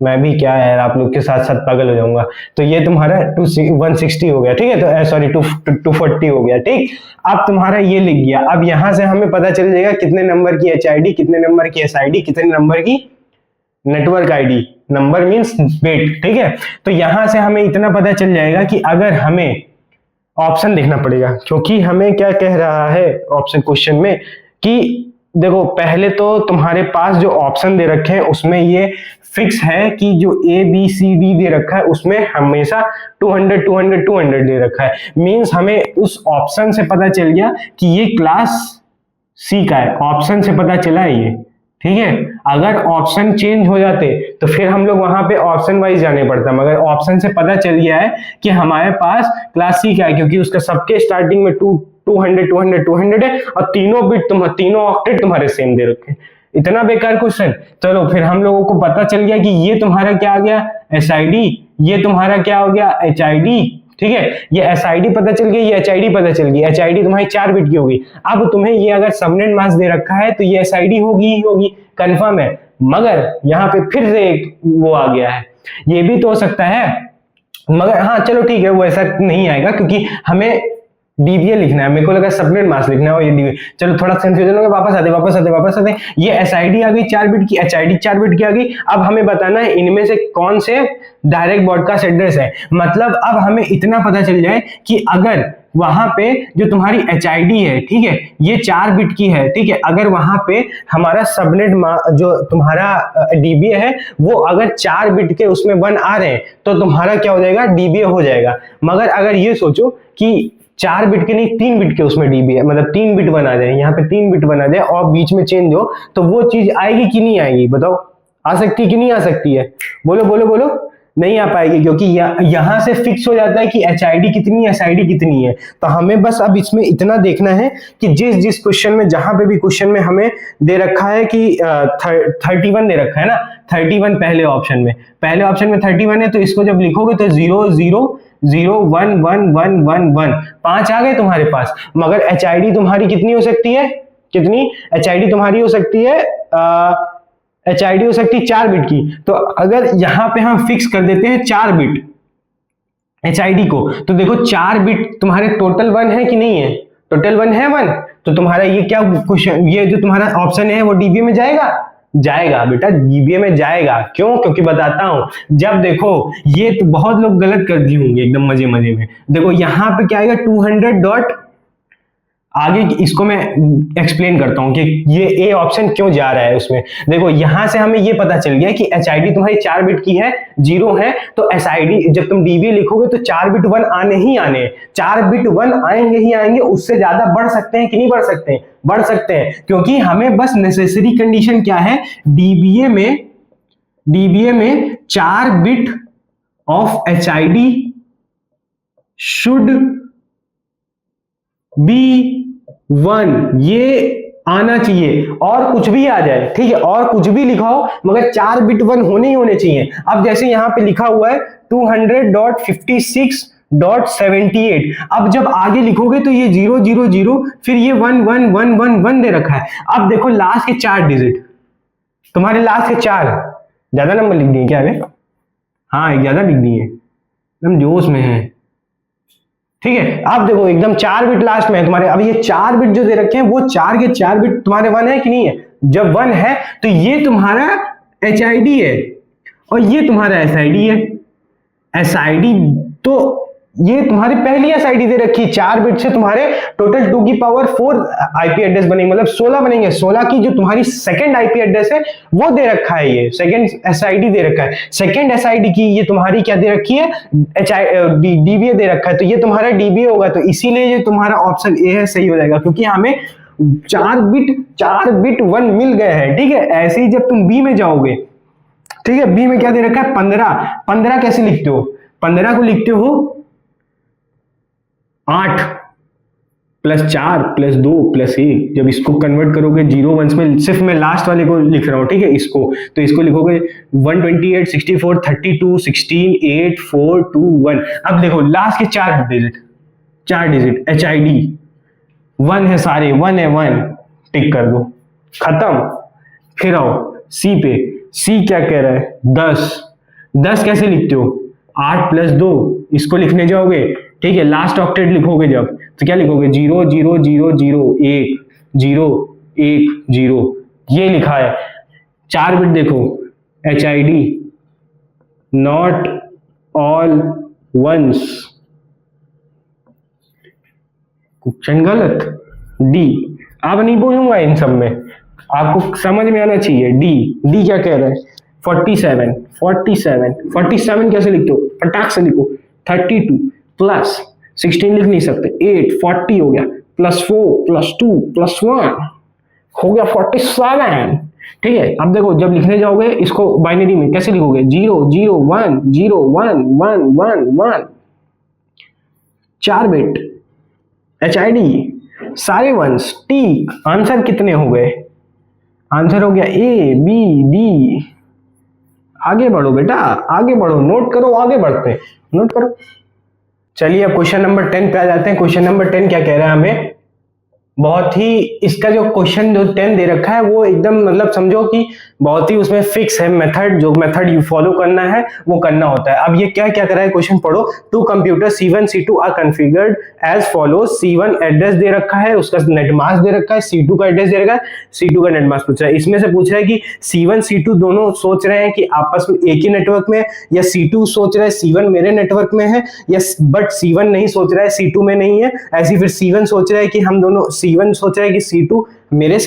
मैं भी क्या है आप लोग के साथ साथ पागल हो जाऊंगा। तो ये तुम्हारा 160 हो गया। ठीक है, तो सॉरी 240 हो गया। ठीक, अब तुम्हारा ये लिख गया। अब यहां से हमें पता चल जाएगा कितने नंबर की एचआईडी, कितने नंबर की एसआईडी, कितने नंबर की network ID. Number means bit. ठीक है, तो यहां से हमें इतना पता चल जाएगा कि अगर हमें ऑप्शन देखना पड़ेगा, क्योंकि हमें क्या कह रहा है ऑप्शन क्वेश्चन में कि देखो पहले तो तुम्हारे पास जो ऑप्शन दे रखे हैं उसमें ये फिक्स है कि जो ए बी सी डी दे रखा है उसमें हमेशा 200 200 200 दे रखा है। मींस हमें उस ऑप्शन से पता चल गया कि ये क्लास सी का है, ऑप्शन से पता चला है ये। ठीक है, अगर ऑप्शन चेंज हो जाते तो फिर हम लोग वहां पे ऑप्शन वाइज जाने पड़ता, मगर ऑप्शन से पता चल गया है कि हमारे पास क्लास सी का है, क्योंकि उसका सबके स्टार्टिंग में 200 200 200 है और तीनों बिट तीनों ऑक्टेट तुम्हारे सेम दे रखे हैं। इतना बेकार क्वेश्चन। चलो फिर हम लोगों को पता चल गया कि ये तुम्हारा क्या आ गया? एसआईडी। ये तुम्हारा क्या हो गया? एचआईडी। ठीक है, ये एसआईडी पता चल गई, ये एचआईडी पता चल गई। एचआईडी तुम्हारी 4 बिट की होगी। अब तुम्हें ये अगर सबनेट मास्क दे रखा है तो ये एसआईडी होगी ही होगी, कंफर्म है। मगर यहाँ पे फिर से एक वो आ गया है, ये भी तो हो सकता है, मगर हाँ चलो ठीक है, वो ऐसा नहीं आएगा क्योंकि हमें डीबीए लिखना है। मेरे को लगा सबनेट मास्क लिखना है और ये डीबीए। चलो थोड़ा कंफ्यूजन हो गया, वापस आते। ये एसआईडी आ गई 4 बिट की, एचआईडी 4 बिट की आ गई। अब हमें बताना है इनमें से कौन से डायरेक्ट ब्रॉडकास्ट एड्रेस है। मतलब अब हमें इतना पता चल जाए कि अगर वहां पे जो तुम्हारी HID है, ठीक है, ये 4 बिट की है, ठीक है। अगर वहां पे हमारा सबनेट जो तुम्हारा DBA है वो अगर 4 बिट के उसमें 1 आ रहे हैं तो तुम्हारा क्या हो जाएगा, DBA हो जाएगा। मगर अगर ये सोचो कि 4 बिट के नहीं 3 बिट के उसमें DBA, मतलब 3 बिट बना जाए, यहाँ पे 3 बिट बना जाए और बीच में चेंज हो, तो वो चीज आएगी कि नहीं आएगी, बताओ, आ सकती है कि नहीं आ सकती है? बोलो बोलो बोलो। नहीं आ पाएगी, क्योंकि यहां से फिक्स हो जाता है कि HID कितनी है, SID कितनी है। तो हमें बस अब इसमें इतना देखना है कि जिस जिस क्वेश्चन में, जहां पे भी क्वेश्चन में हमें दे रखा है कि 31 दे रखा है ना, 31 पहले ऑप्शन में 31 है, तो इसको जब लिखोगे तो 0 0 0 1 1 1 1 1 5 आ गए तुम्हारे पास। मगर HID तुम्हारी कितनी हो सकती है, कितनी HID तुम्हारी हो सकती है, HID हो सकती है 4 बिट की। तो अगर यहां पे हम फिक्स कर देते हैं 4 बिट HID को, तो देखो 4 बिट तुम्हारे टोटल 1 है कि नहीं है, टोटल 1 है 1, तो तुम्हारा ये क्या क्वेश्चन, ये जो तुम्हारा ऑप्शन है वो DBA में जाएगा, जाएगा बेटा, DBA में जाएगा। क्यों? क्योंकि बताता हूं, जब देखो ये तो बहुत लोग गलत कर दिए होंगे एकदम मजे मजे में। देखो यहाँ पे क्या आएगा 200 डॉट, आगे इसको मैं एक्सप्लेन करता हूं कि ये ए ऑप्शन क्यों जा रहा है उसमें। देखो यहां से हमें ये पता चल गया कि HID तुम्हारी 4 बिट की है, 0 है, तो SID जब तुम DBA लिखोगे तो 4 बिट 1 आने ही आने, 4 बिट 1 आएंगे ही आएंगे, उससे ज्यादा बढ़ सकते हैं कि नहीं बढ़ सकते हैं? बढ़ सकते हैं, क्योंकि हमें बस नेसेसरी कंडीशन क्या है, DBA में 4 bit of HID should be 1, ये आना चाहिए, और कुछ भी आ जाए, ठीक है, और कुछ भी लिखाओ, मगर 4 बिट 1 होने ही होने चाहिए। अब जैसे यहां पे लिखा हुआ है 200.56.78, अब जब आगे लिखोगे तो ये 0 0 0, फिर ये 1 1 1 1 1 दे रखा है। अब देखो लास्ट के 4 डिजिट, तुम्हारे लास्ट के 4, ज्यादा नंबर लिख दिए क्या अभी? हाँ ज्यादा लिख दिए, एकदम जोश में है, ठीक है। अब देखो एकदम 4 बिट लास्ट में है तुम्हारे। अब ये 4 बिट जो दे रखे हैं वो 4 के 4 बिट तुम्हारे 1 है कि नहीं है? जब 1 है तो ये तुम्हारा HID है और ये तुम्हारा SID है। SID तो ये तुम्हारी पहली SID दे रखी है, 4 बिट से तुम्हारे टोटल 2 की पावर 4 IP एड्रेस बनेंगे, मतलब 16 बनेंगे। 16 की जो तुम्हारी सेकंड IP एड्रेस है वो दे रखा है, ये सेकंड SID दे रखा है। सेकंड SID की ये तुम्हारी क्या दे रखी है, DBA दे रखा है, तो ये तुम्हारा DBA होगा। तो इसीलिए ये तुम्हारा ऑप्शन ए है, सही हो जाएगा, क्योंकि हमें 4 बिट 1 मिल गए हैं, ठीक है। ऐसे ही जब तुम B में जाओगे, ठीक है, B में क्या दे रखा है 15 कैसे लिखते हो? 15 को लिखते हो 8 + 4 + 2 + 1। जब इसको कन्वर्ट करोगे 0 1 में, सिर्फ मैं लास्ट वाले को लिख रहा हूं, ठीक है, इसको, तो इसको लिखोगे 128 64 32 16 8 4 2 1। अब देखो लास्ट के 4 डिजिट HID 1 है, सारे 1 है, 1 टिक कर दो, खत्म। फिर आओ C पे, C क्या कह रहा है 10 कैसे लिखते हो? 8 + 2, इसको लिखने जाओगे, ठीक है, लास्ट ऑक्टेट लिखोगे जब, तो क्या लिखोगे 0 0 0 0 1 0 1 0, ये लिखा है। 4 बिट देखो HID not all ones, question गलत। D, अब नहीं बोलूंगा इन सब में, आपको समझ में आना चाहिए। D क्या कह रहा है 47 कैसे लिखते हो? फटाक से लिखो 32 + 16 लिख नहीं सकते, 8 40 हो गया, +4 +2 +1 हो गया 47, ठीक है। अब देखो जब लिखने जाओगे इसको बाइनरी में कैसे लिखोगे 0 0 1 0 1 1 1 1, 4 बिट HID सारे 1s, टिक। आंसर कितने हो गए? आंसर हो गया A B D। आगे बढ़ो बेटा, आगे बढ़ो, नोट करो, आगे बढ़ते हैं, नोट करो। चलिए अब क्वेश्चन नंबर 10 पे आ जाते हैं। क्वेश्चन नंबर 10 क्या कह रहा है हमें, बहुत ही इसका जो क्वेश्चन जो 10 दे रखा है वो एकदम मतलब समझो कि बहुत ही उसमें फिक्स है मेथड, जो मेथड यू फॉलो करना है वो करना होता है। अब ये क्या क्या करा है क्वेश्चन पढ़ो। Two computer C1 C2 are configured as follows. C1 address दे रखा है, उसका नेट मास्क दे रखा है, C2 का एड्रेस दे रखा है, C2 का नेट मास्क पूछ रहा है। इसमें से पूछ रहा है कि C1 C2 दोनों सोच रहे हैं कि आपस में एक ही नेटवर्क में है, या C2 सोच रहा है C1 मेरे नेटवर्क में है, या बट C1 नहीं सोच रहा है C2 में नहीं है। ऐसी फिर C1 सोच रहा है कि हम दोनों, C1 सोच रहा है कि C2 मेरे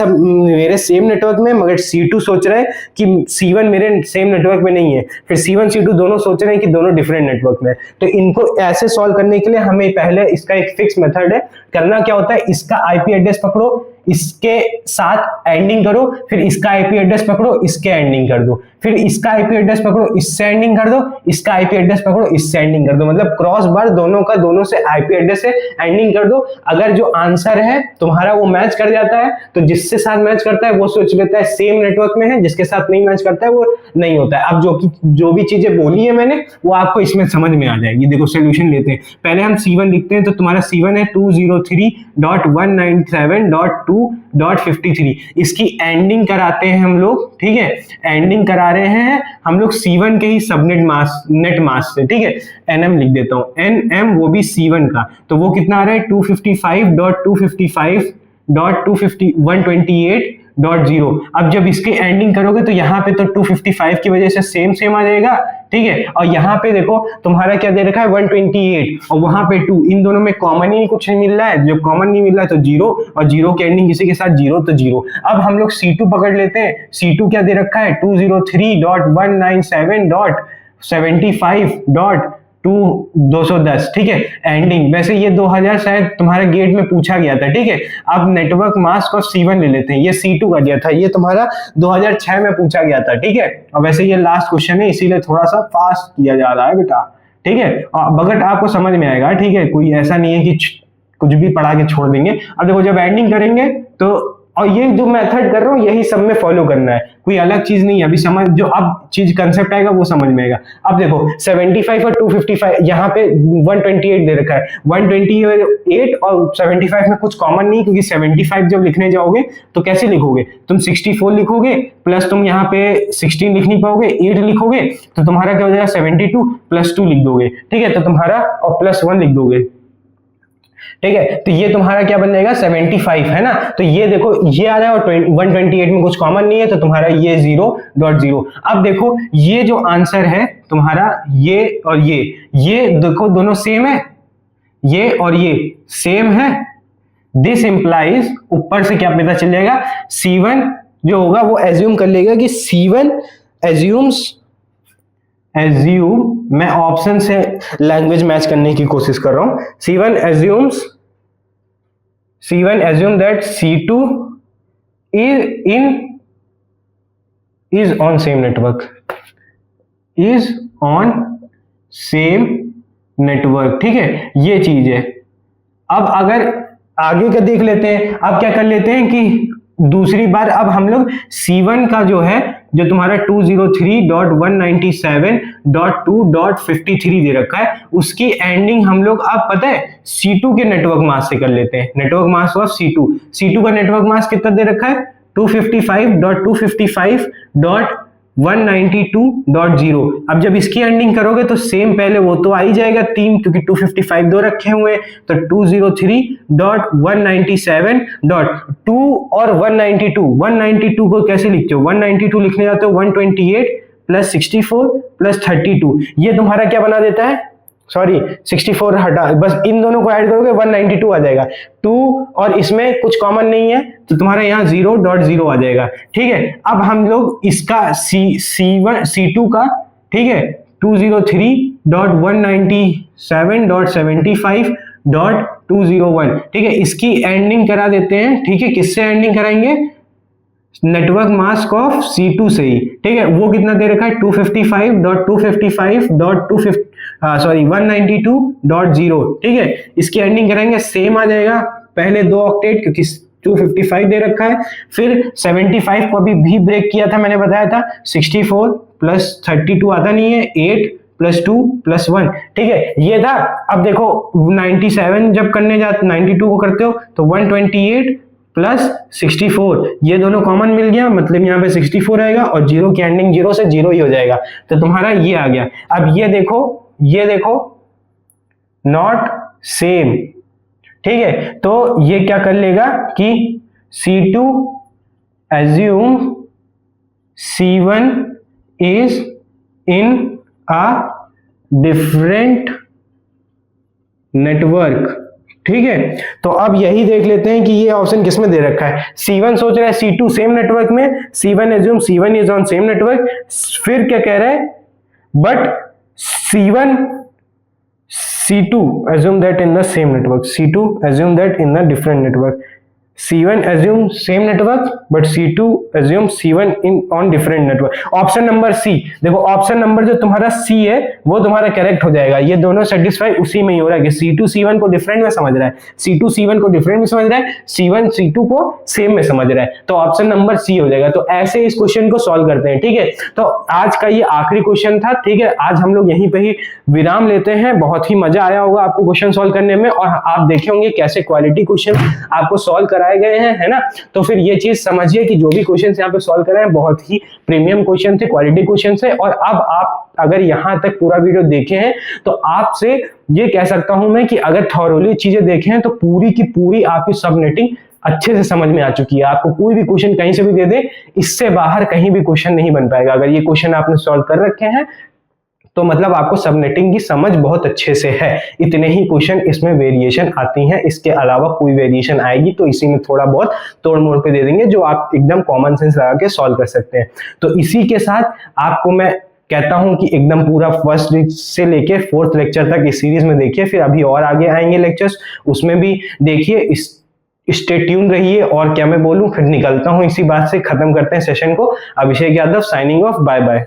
सेम नेटवर्क में, मगर C2 सोच रहा है कि C1 मेरे सेम नेटवर्क में नहीं है। फिर C1 C2 दोनों सोच रहे हैं कि दोनों डिफरेंट नेटवर्क में है। तो इनको ऐसे सॉल्व करने के लिए हमें पहले इसका एक फिक्स मेथड है। करना क्या होता है, इसका आईपी एड्रेस पकड़ो, इसके साथ एंडिंग करो, फिर इसका आईपी एड्रेस पकड़ो, इसके एंडिंग कर दो, फिर इसका आईपी एड्रेस पकड़ो, इससे एंडिंग कर दो, इसका आईपी एड्रेस पकड़ो, इससे एंडिंग कर दो। मतलब क्रॉस बार दोनों का दोनों से आईपी एड्रेस से एंडिंग कर दो। अगर जो आंसर है तुम्हारा वो मैच कर जाता है तो जिससे साथ मैच करता है वो सोच लेता है सेम नेटवर्क में है, जिसके साथ नहीं मैच करता है वो नहीं होता है। अब जो भी चीजें बोली है मैंने वो आपको इसमें समझ में आ जाएगी। देखो सोल्यूशन लेते हैं, पहले हम C1 लिखते हैं। तो तुम्हारा C1 है 203.197.2.53। इसकी एंडिंग कराते हैं हम लोग, ठीक है, एंडिंग करा रहे हैं हम लोग C1 के ही सबनेट मास्क, नेट मास्क से, ठीक है। NM लिख देता हूं, NM वो भी C1 का, तो वो कितना आ रहा है 255.255.128.0। अब जब इसके एंडिंग करोगे तो यहाँ पे तो 255 की वजह से सेम आ जाएगा, ठीक है। और यहाँ पे देखो तुम्हारा क्या दे रखा है 128 और वहां पे 2, इन दोनों में कॉमन ही कुछ नहीं मिल रहा है। जब कॉमन नहीं मिल रहा है तो 0, और 0 की एंडिंग किसी के साथ 0 तो 0। अब हम लोग C2 पकड़ लेते हैं। C2 क्या दे रखा है 203.197.75.210, ठीक है। एंडिंग वैसे ये 2000 शायद तुम्हारे गेट में पूछा गया था, ठीक है। अब नेटवर्क मास्क और C1 ले लेते हैं। ये C2 का दिया था, ये तुम्हारा 2006 में पूछा गया था, ठीक है। और वैसे ये लास्ट क्वेश्चन है इसीलिए थोड़ा सा फास्ट किया जा रहा है बेटा, ठीक है। बगट आपको समझ में आएगा, ठीक है, कोई ऐसा नहीं है कि कुछ भी पढ़ा के छोड़ देंगे। अब देखो जब एंडिंग करेंगे तो, और ये जो मेथड कर रहा हूँ यही सब में फॉलो करना है, कोई अलग चीज नहीं है। अभी समझ, जो अब चीज कंसेप्ट आएगा वो समझ में आएगा। अब देखो 75 और 255, यहाँ पे 128 दे रखा है। 128 और 75 में कुछ कॉमन नहीं, क्योंकि 75 जब लिखने जाओगे तो कैसे लिखोगे, तुम 64 लिखोगे प्लस तुम यहाँ पे 16 लिख नहीं पाओगे, 8 लिखोगे तो तुम्हारा क्या हो जाएगा 72 प्लस 2 लिख दोगे, ठीक है। तो तुम्हारा और प्लस 1 लिख दोगे, ठीक है। तो ये तुम्हारा क्या बन जाएगा 75 है ना। तो ये देखो ये आ रहा है और 128 में कुछ कॉमन नहीं है तो तुम्हारा ये 0.0। अब देखो ये जो आंसर है तुम्हारा, ये और ये देखो दोनों सेम है, ये और ये सेम है। दिस इंप्लाइज, ऊपर से क्या पता चल जाएगा C1 जो होगा वो एज्यूम कर लेगा कि C1 एज्यूम, मैं ऑप्शन से लैंग्वेज मैच करने की कोशिश कर रहा हूं। C1 assume that C2 is on same network, ठीक है, ये चीज है। अब अगर आगे का देख लेते हैं, अब क्या कर लेते हैं कि दूसरी बार अब हम लोग C1 का जो है, जो तुम्हारा 203.197.2.53 दे रखा है, उसकी एंडिंग हम लोग अब पता है C2 के नेटवर्क मास्क से कर लेते हैं। नेटवर्क मास्क ऑफ C2 का नेटवर्क मास्क कितना दे रखा है 255.255.192.0। अब जब इसकी एंडिंग करोगे तो सेम पहले वो तो आ ही जाएगा 3, क्योंकि 255 दो रखे हुए, तो 203.197.2 और 192 को कैसे लिखते हो, 192 लिखने जाते हो 128 प्लस 64 प्लस 32, ये तुम्हारा क्या बना देता है, सॉरी 64 हटा, बस इन दोनों को ऐड करोगे 192 आ जाएगा। 2 और इसमें कुछ कॉमन नहीं है तो तुम्हारा यहाँ 0.0 आ जाएगा, ठीक है। अब हम लोग इसका C2 का, ठीक है, 203.197.75.201, ठीक है, इसकी एंडिंग करा देते हैं, ठीक है। किससे एंडिंग कराएंगे, नेटवर्क मास्क ऑफ C2 से ही, ठीक है। वो कितना दे रखा है 192.0, ठीक है। इसकी एंडिंग कराएंगे सेम आ जाएगा, पहले 2 ऑक्टेट क्योंकि 255 दे रखा है, फिर 75 को भी ब्रेक किया था, मैंने बताया था 64 प्लस 32 आता नहीं है, 8 +2 +1, ठीक है, ये था। अब देखो 97 जब करने जाते 92 को करते हो तो 128 प्लस 64, ये दोनों कॉमन मिल गया, मतलब यहाँ पे 64 आएगा और जीरो की एंडिंग जीरो से जीरो ही हो जाएगा, तो तुम्हारा ये आ गया। अब ये देखो नॉट सेम, ठीक है, तो ये क्या कर लेगा कि C2 assume C1 is in a different network, ठीक है। तो अब यही देख लेते हैं कि ये ऑप्शन किसमें दे रखा है। C1 सोच रहा है C2 सेम नेटवर्क में, C1 assume C1 is on same network, फिर क्या कह रहा है, but C2 assume that in the same network, C2 assume that in the different network, C1 assume same network but C2 assume C1 in on different network। Option number C, देखो ऑप्शन नंबर जो तुम्हारा सी है वो तुम्हारा करेक्ट हो जाएगा। ये दोनों सेटिस्फाई उसी में ही हो रहा है कि C2 C1 को डिफरेंट में समझ रहा है, C2 C1 को डिफरेंट में समझ रहा है, C1 C2 को सेम में समझ रहा है, तो ऑप्शन नंबर सी हो जाएगा। तो ऐसे इस क्वेश्चन को सॉल्व करते हैं, ठीक है। तो आज का ये आखिरी क्वेश्चन था, ठीक है। आज हम लोग यहीं पे ही विराम लेते हैं। बहुत ही मजा आया होगा आपको क्वेश्चन सॉल्व करने में, और आप देखे होंगे कैसे क्वालिटी क्वेश्चन आपको सॉल्व कराए गए हैं, है ना। तो फिर ये चीज समझिए कि जो भी क्वेश्चन यहाँ पे सॉल्व कर रहे हैं बहुत ही प्रीमियम क्वेश्चन थे, क्वालिटी क्वेश्चन थे। और अब आप अगर यहाँ तक पूरा वीडियो देखे हैं तो आपसे ये कह सकता हूं मैं कि अगर थॉरोली चीजें देखे हैं तो पूरी की पूरी आपकी सबनेटिंग अच्छे से समझ में आ चुकी है। आपको कोई भी क्वेश्चन कहीं से भी दे दे, इससे बाहर कहीं भी क्वेश्चन नहीं बन पाएगा। अगर ये क्वेश्चन आपने सॉल्व कर रखे हैं तो मतलब आपको सबनेटिंग की समझ बहुत अच्छे से है। इतने ही क्वेश्चन इसमें वेरिएशन आती हैं, इसके अलावा कोई वेरिएशन आएगी तो इसी में थोड़ा बहुत तोड़ मोड़ पे दे देंगे जो आप एकदम कॉमन सेंस लगा के सॉल्व कर सकते हैं। तो इसी के साथ आपको मैं कहता हूं कि एकदम पूरा फर्स्ट से लेके 4th लेक्चर तक इस सीरीज में देखिए, फिर अभी और आगे आएंगे लेक्चर्स, उसमें भी देखिए। स्टे ट्यून रहिए। और क्या मैं बोलूं, फिर निकलता हूं इसी बात से, खत्म करते हैं सेशन को। Abhishek Yadav signing off, bye bye.